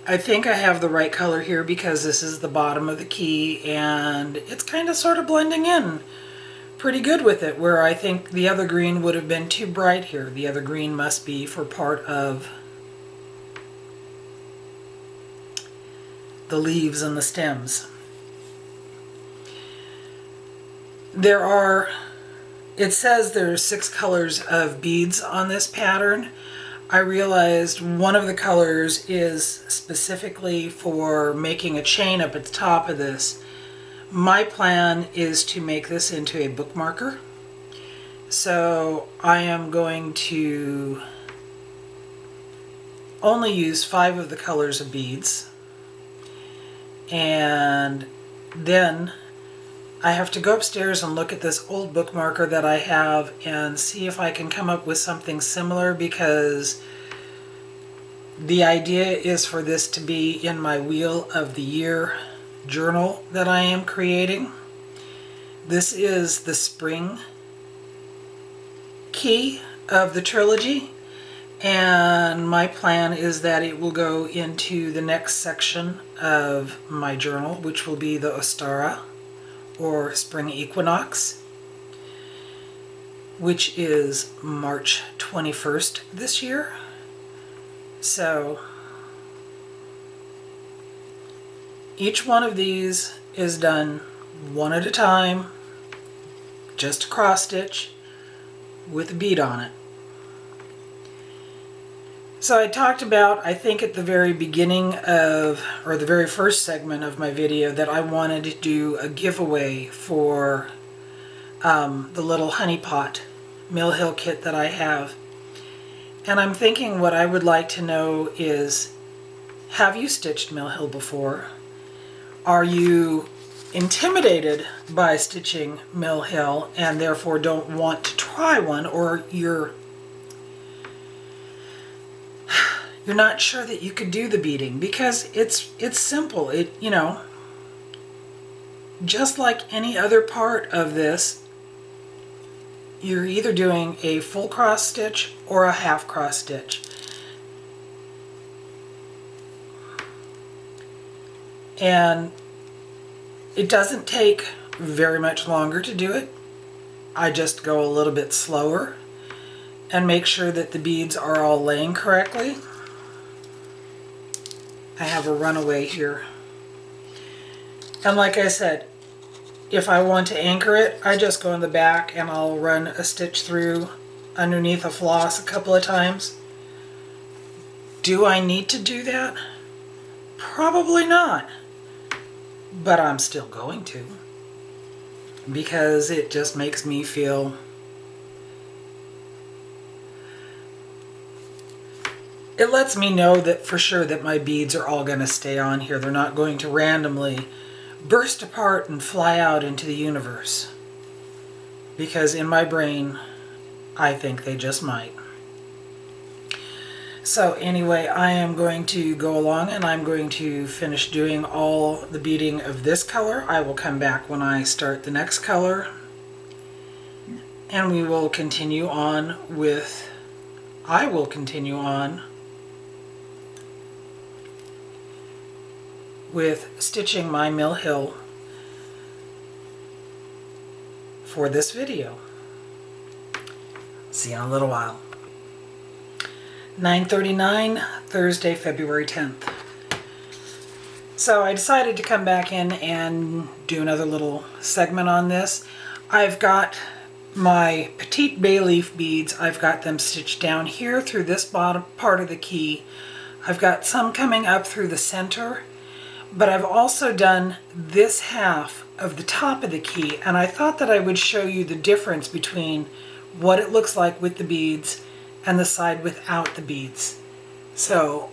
I think I have the right color here because this is the bottom of the key and it's kind of sort of blending in pretty good with it, where I think the other green would have been too bright here. The other green must be for part of the leaves and the stems. It says there's 6 colors of beads on this pattern. I realized one of the colors is specifically for making a chain up at the top of this. My plan is to make this into a bookmarker. So I am going to only use 5 of the colors of beads. And then I have to go upstairs and look at this old bookmarker that I have and see if I can come up with something similar, because the idea is for this to be in my Wheel of the Year journal that I am creating. This is the spring key of the Trilogy, and my plan is that it will go into the next section of my journal, which will be the Ostara, or spring equinox, which is March 21st this year. So each one of these is done one at a time, just a cross stitch with a bead on it. So I talked about, I think at the very beginning of, or the very first segment of my video, that I wanted to do a giveaway for the little honey pot Mill Hill kit that I have. And I'm thinking what I would like to know is, have you stitched Mill Hill before? Are you intimidated by stitching Mill Hill and therefore don't want to try one, or you're not sure that you could do the beading? Because it's simple. It, you know, just like any other part of this, you're either doing a full cross stitch or a half cross stitch. And it doesn't take very much longer to do it. I just go a little bit slower and make sure that the beads are all laying correctly. I have a runaway here. And like I said, if I want to anchor it, I just go in the back and I'll run a stitch through underneath a floss a couple of times. Do I need to do that? Probably not. But I'm still going to, because it just makes me feel, it lets me know that for sure that my beads are all going to stay on here. They're not going to randomly burst apart and fly out into the universe, because in my brain I think they just might. So anyway, I am going to go along and I'm going to finish doing all the beading of this color. I will come back when I start the next color, and we will continue on with, I will continue on with stitching my Mill Hill for this video. See you in a little while. 9:39, Thursday, February 10th. So I decided to come back in and do another little segment on this. I've got my petite Bayleaf beads. I've got them stitched down here through this bottom part of the key. I've got some coming up through the center, but I've also done this half of the top of the key, and I thought that I would show you the difference between what it looks like with the beads and the side without the beads. So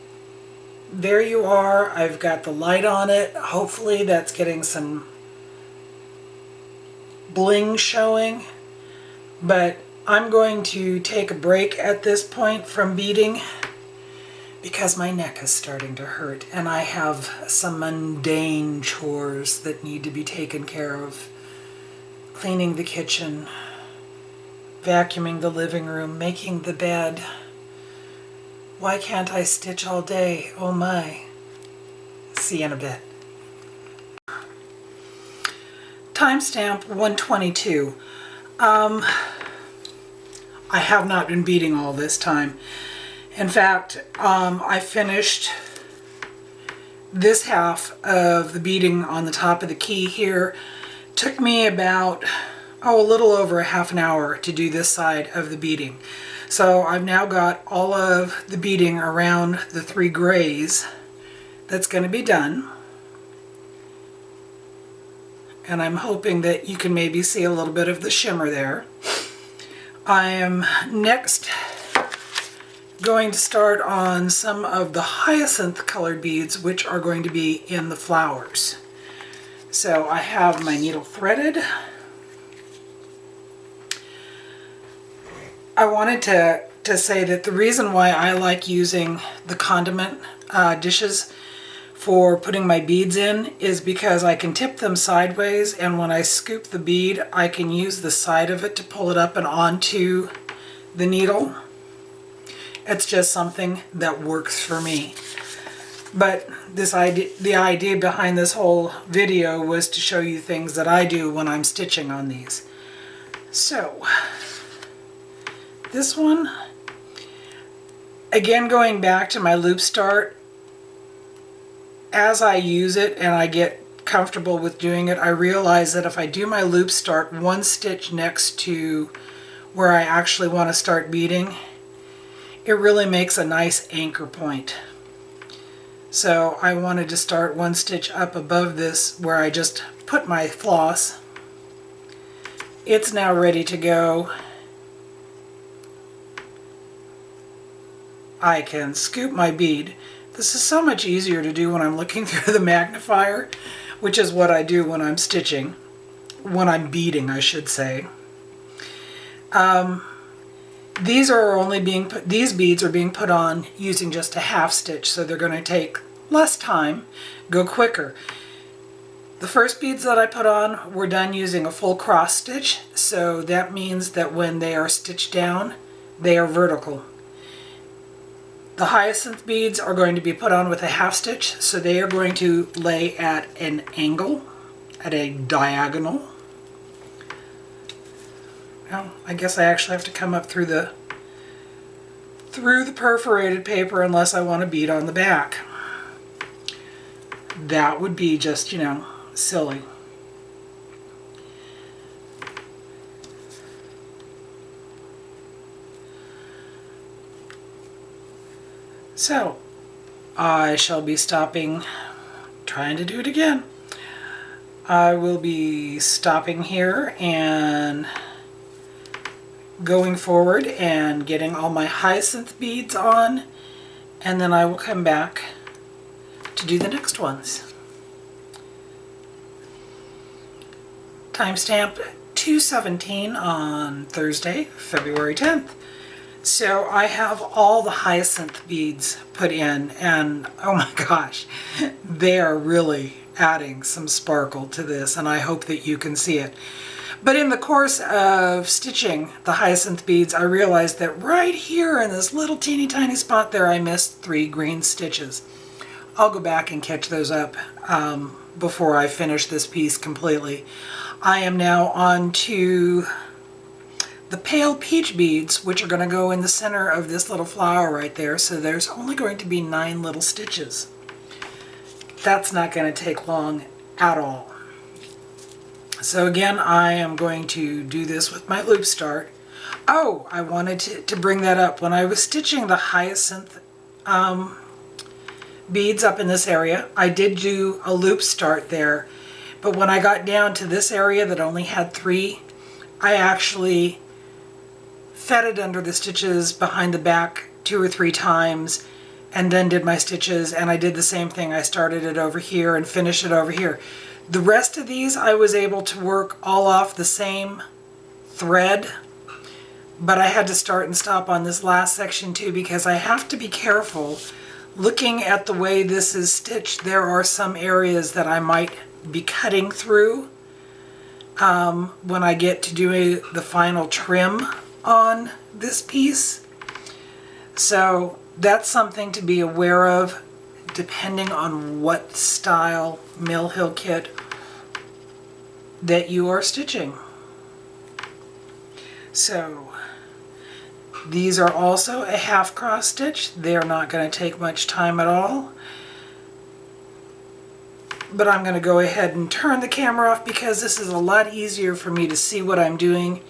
there you are. I've got the light on it. Hopefully that's getting some bling showing. But I'm going to take a break at this point from beading, because my neck is starting to hurt and I have some mundane chores that need to be taken care of. Cleaning the kitchen, vacuuming the living room, making the bed. Why can't I stitch all day? Oh my. See you in a bit. Timestamp 122. I have not been beading all this time. In fact, I finished this half of the beading on the top of the key here. Took me about, a little over a half an hour to do this side of the beading. So I've now got all of the beading around the 3 grays that's going to be done. And I'm hoping that you can maybe see a little bit of the shimmer there. I am next going to start on some of the hyacinth colored beads, which are going to be in the flowers. So I have my needle threaded. I wanted to say that the reason why I like using the condiment dishes for putting my beads in is because I can tip them sideways, and when I scoop the bead I can use the side of it to pull it up and onto the needle. It's just something that works for me. But the idea behind this whole video was to show you things that I do when I'm stitching on these. So, this one, again going back to my loop start, as I use it and I get comfortable with doing it, I realize that if I do my loop start one stitch next to where I actually want to start beading, it really makes a nice anchor point. So I wanted to start one stitch up above this where I just put my floss. It's now ready to go. I can scoop my bead. This is so much easier to do when I'm looking through the magnifier, which is what I do when I'm stitching, when I'm beading, I should say. These beads are being put on using just a half stitch, so they're going to take less time, go quicker. The first beads that I put on were done using a full cross stitch, so that means that when they are stitched down, they are vertical. The hyacinth beads are going to be put on with a half stitch, so they are going to lay at an angle, at a diagonal. Well, I guess I actually have to come up through the perforated paper unless I want to bead on the back. That would be just, silly. So, I shall be stopping, trying to do it again. I will be stopping here and going forward and getting all my hyacinth beads on, and then I will come back to do the next ones. Timestamp 2:17 on Thursday, February 10th. So I have all the hyacinth beads put in, and oh my gosh, they are really adding some sparkle to this, and I hope that you can see it. But in the course of stitching the hyacinth beads, I realized that right here in this little teeny tiny spot there, I missed 3 green stitches. I'll go back and catch those up before I finish this piece completely. I am now on to the pale peach beads, which are going to go in the center of this little flower right there, so there's only going to be 9 little stitches. That's not going to take long at all. So again, I am going to do this with my loop start. Oh, I wanted to bring that up. When I was stitching the hyacinth beads up in this area, I did do a loop start there, but when I got down to this area that only had 3, I actually fetted under the stitches behind the back 2 or 3 times and then did my stitches, and I did the same thing. I started it over here and finished it over here. The rest of these I was able to work all off the same thread, But I had to start and stop on this last section too because I have to be careful. Looking at the way this is stitched, there are some areas that I might be cutting through when I get to do the final trim on this piece. So that's something to be aware of depending on what style mill hill kit that you are stitching. So these are also a half cross stitch. They're not going to take much time at all. But I'm going to go ahead and turn the camera off because this is a lot easier for me to see what I'm doing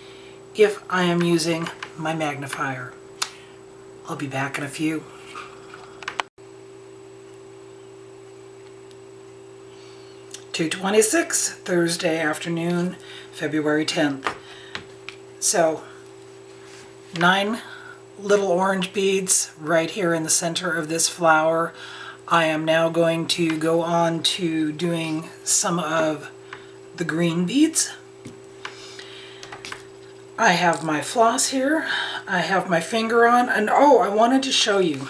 if I am using my magnifier. I'll be back in a few. (2:26) Thursday afternoon, February 10th. So 9 little orange beads right here in the center of this flower. I am now going to go on to doing some of the green beads. I have my floss here. I have my finger on, and oh, I wanted to show you.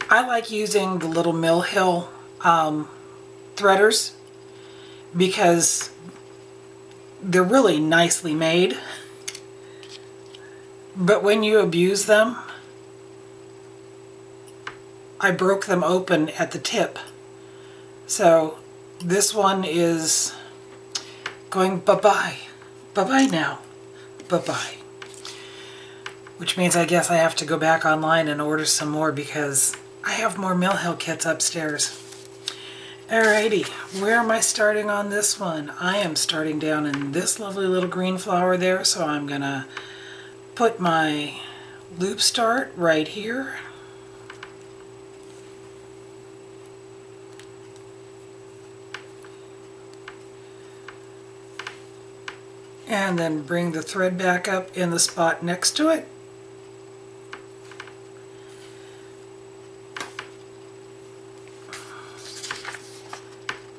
I like using the little Mill Hill threaders because they're really nicely made. But when you abuse them, I broke them open at the tip. So this one is going bye-bye. Bye-bye now. Bye-bye. Which means I guess I have to go back online and order some more because I have more Mill Hill kits upstairs. Alrighty, where am I starting on this one? I am starting down in this lovely little green flower there, so I'm gonna put my loop start right here. And then bring the thread back up in the spot next to it.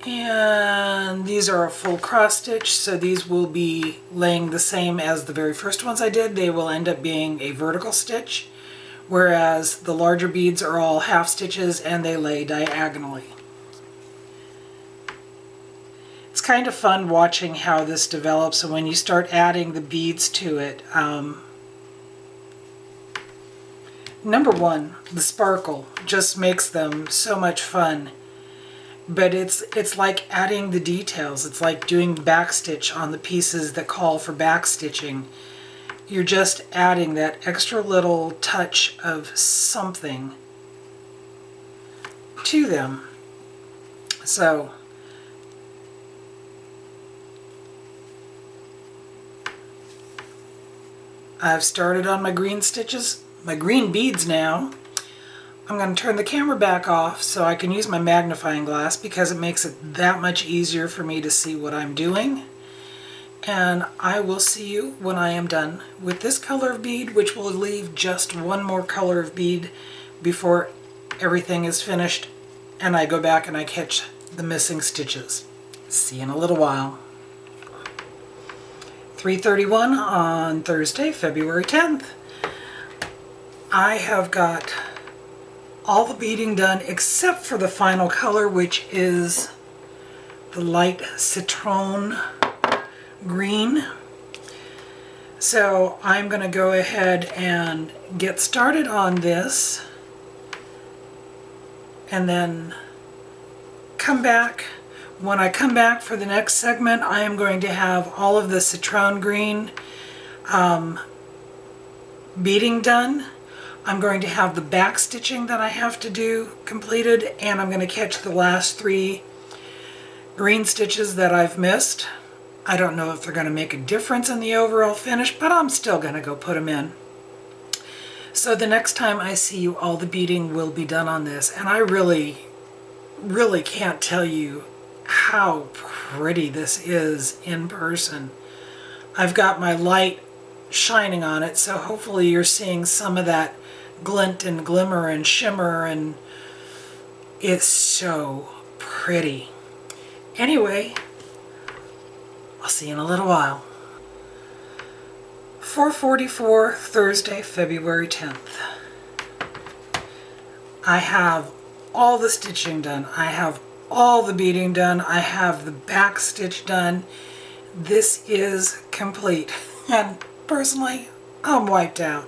And these are a full cross stitch, so these will be laying the same as the very first ones I did. They will end up being a vertical stitch, whereas the larger beads are all half stitches and they lay diagonally. It's kind of fun watching how this develops, and when you start adding the beads to it, number one, the sparkle just makes them so much fun. But it's like adding the details. It's like doing backstitch on the pieces that call for backstitching. You're just adding that extra little touch of something to them. So I've started on my green stitches, my green beads now. I'm going to turn the camera back off so I can use my magnifying glass because it makes it that much easier for me to see what I'm doing. And I will see you when I am done with this color of bead, which will leave just one more color of bead before everything is finished and I go back and I catch the missing stitches. See you in a little while. 3:31 on Thursday, February 10th. I have got all the beading done except for the final color, which is the light citron green. So I'm going to go ahead and get started on this and then come back. When I come back for the next segment, I am going to have all of the citron green beading done. I'm going to have the back stitching that I have to do completed, and I'm going to catch the last 3 green stitches that I've missed. I don't know if they're going to make a difference in the overall finish, but I'm still going to go put them in. So the next time I see you, all the beading will be done on this, and I really can't tell you how pretty this is in person. I've got my light shining on it, so hopefully you're seeing some of that glint and glimmer and shimmer, and it's so pretty. Anyway, I'll see you in a little while. 4:44 Thursday, February 10th. I have all the stitching done. I have all the beading done. I have the back stitch done. This is complete. And personally, I'm wiped out.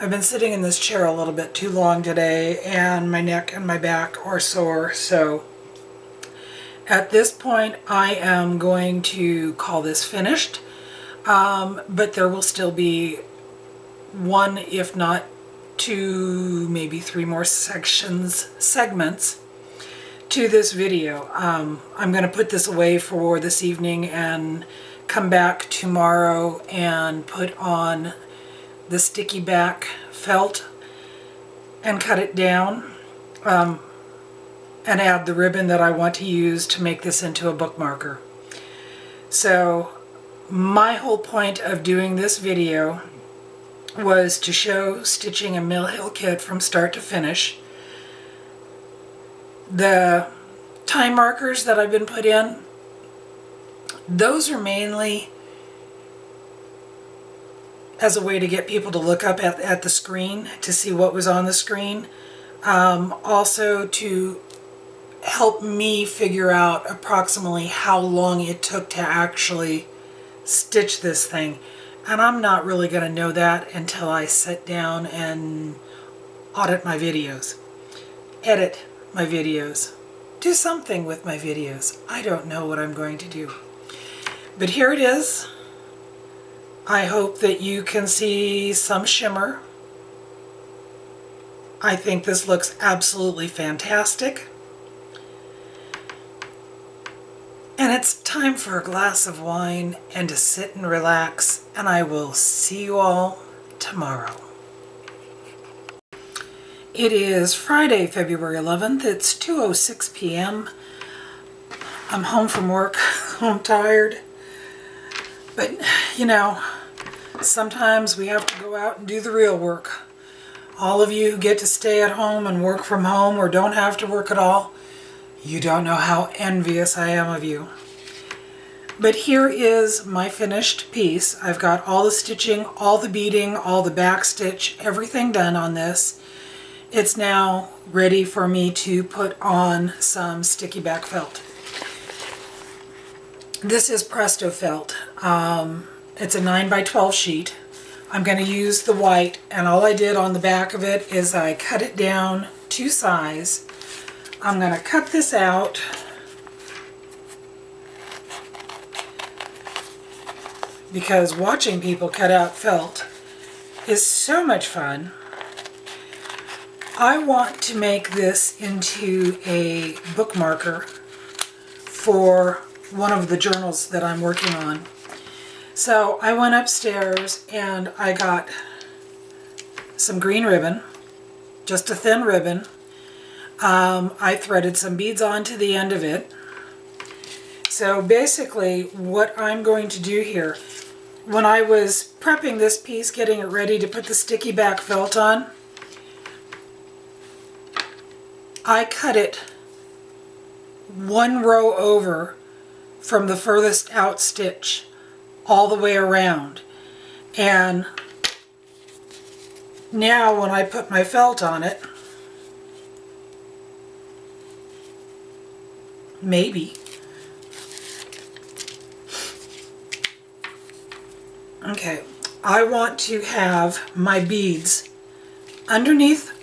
I've been sitting in this chair a little bit too long today, and my neck and my back are sore. So at this point, I am going to call this finished. But there will still be one, if not two, maybe three more segments to this video. I'm going to put this away for this evening and come back tomorrow and put on the sticky back felt and cut it down and add the ribbon that I want to use to make this into a bookmarker. So my whole point of doing this video was to show stitching a Mill Hill kit from start to finish. The time markers that I've been put in, those are mainly as a way to get people to look up at the screen to see what was on the screen. Also to help me figure out approximately how long it took to actually stitch this thing. And I'm not really going to know that until I sit down and audit my videos, edit my videos, do something with my videos. I don't know what I'm going to do. But here it is. I hope that you can see some shimmer. I think this looks absolutely fantastic. And it's time for a glass of wine and to sit and relax, and I will see you all tomorrow. It is Friday, February 11th. It's 2:06 p.m. I'm home from work. I'm tired. But, you know, sometimes we have to go out and do the real work. All of you who get to stay at home and work from home or don't have to work at all, you don't know how envious I am of you. But here is my finished piece. I've got all the stitching, all the beading, all the back stitch, everything done on this. It's now ready for me to put on some sticky back felt. This is Presto felt. It's a 9x12 sheet. I'm going to use the white, and all I did on the back of it is I cut it down to size. I'm going to cut this out because watching people cut out felt is so much fun. I want to make this into a bookmarker for one of the journals that I'm working on. So I went upstairs and I got some green ribbon, just a thin ribbon. I threaded some beads onto the end of it. So basically what I'm going to do here, when I was prepping this piece, getting it ready to put the sticky back felt on, I cut it one row over from the furthest out stitch all the way around. And now when I put my felt on it, maybe. Okay, I want to have my beads underneath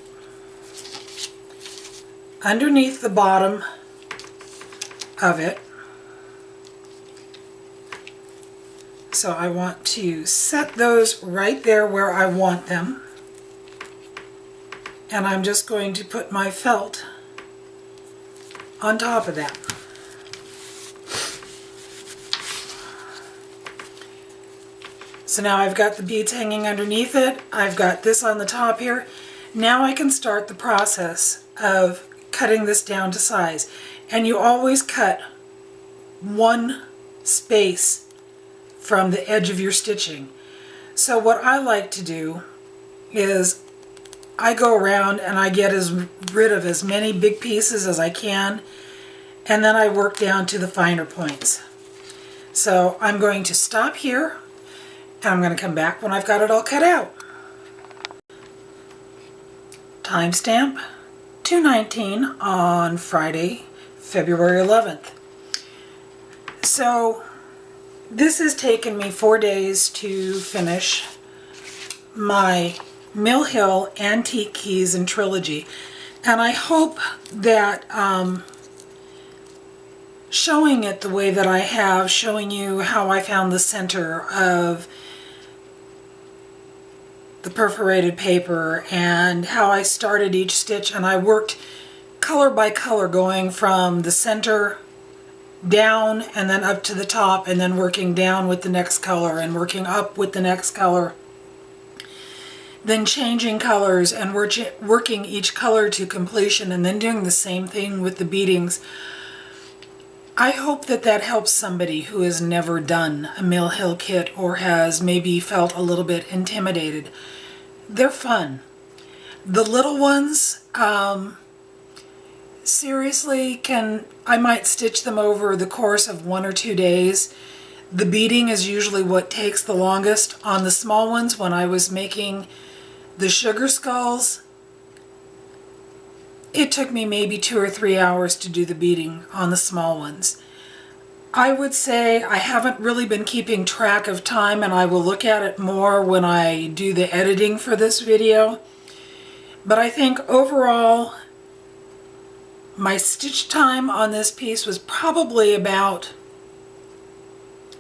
the bottom of it. So I want to set those right there where I want them. And I'm just going to put my felt on top of that. So now I've got the beads hanging underneath it. I've got this on the top here. Now I can start the process of cutting this down to size. And you always cut one space from the edge of your stitching. So what I like to do is I go around and I get rid of as many big pieces as I can, and then I work down to the finer points. So I'm going to stop here And I'm going to come back when I've got it all cut out. Timestamp 2:19 on Friday, February 11th. So this has taken me 4 days to finish my Mill Hill Antique Keys in Trilogy. And I hope that showing it the way that I have, showing you how I found the center of the perforated paper and how I started each stitch, and I worked color by color, going from the center down and then up to the top, and then working down with the next color and working up with the next color, then changing colors and working each color to completion, and then doing the same thing with the beadings. I hope that that helps somebody who has never done a Mill Hill kit or has maybe felt a little bit intimidated. They're fun. The little ones, seriously, I might stitch them over the course of 1 or 2 days. The beading is usually what takes the longest. On the small ones, when I was making the sugar skulls, it took me maybe 2 or 3 hours to do the beading on the small ones. I would say I haven't really been keeping track of time, and I will look at it more when I do the editing for this video. But I think overall, my stitch time on this piece was probably about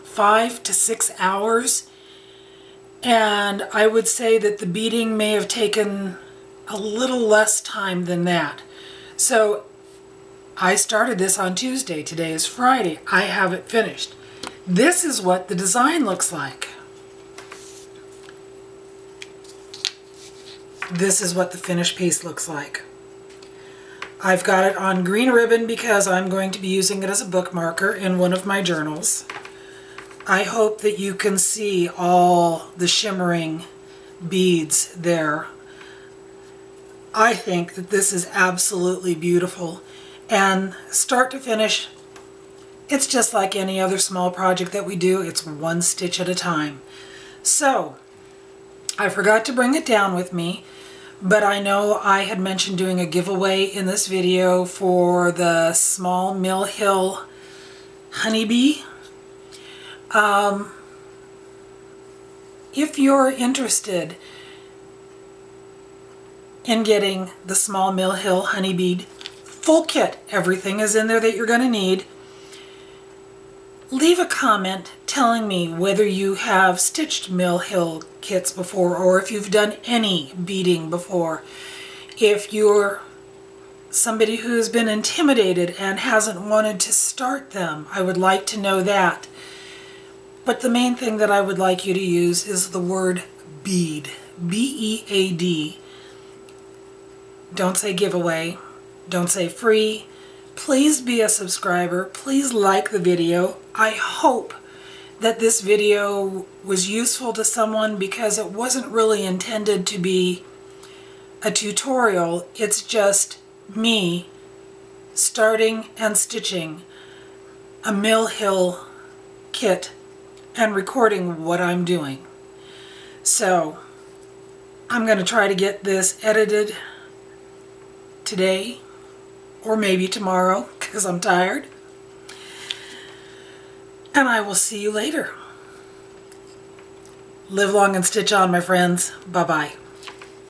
5 to 6 hours. And I would say that the beading may have taken a little less time than that. So I started this on Tuesday. Today is Friday. I have it finished. This is what the design looks like. This is what the finished piece looks like. I've got it on green ribbon because I'm going to be using it as a bookmarker in one of my journals. I hope that you can see all the shimmering beads there. I think that this is absolutely beautiful, and start to finish, it's just like any other small project that we do. It's one stitch at a time. So I forgot to bring it down with me, but I know I had mentioned doing a giveaway in this video for the small Mill Hill honeybee. If you're interested in getting the small Mill Hill honeybee full kit, everything is in there that you're going to need, leave a comment telling me whether you have stitched Mill Hill kits before, or if you've done any beading before. If you're somebody who's been intimidated and hasn't wanted to start them, I would like to know that. But the main thing that I would like you to use is the word bead. B-E-A-D. Don't say giveaway. Don't say free. Please be a subscriber. Please like the video. I hope that this video was useful to someone, because it wasn't really intended to be a tutorial. It's just me starting and stitching a Mill Hill kit and recording what I'm doing. So I'm going to try to get this edited today, or maybe tomorrow, because I'm tired. And I will see you later. Live long and stitch on, my friends. Bye-bye.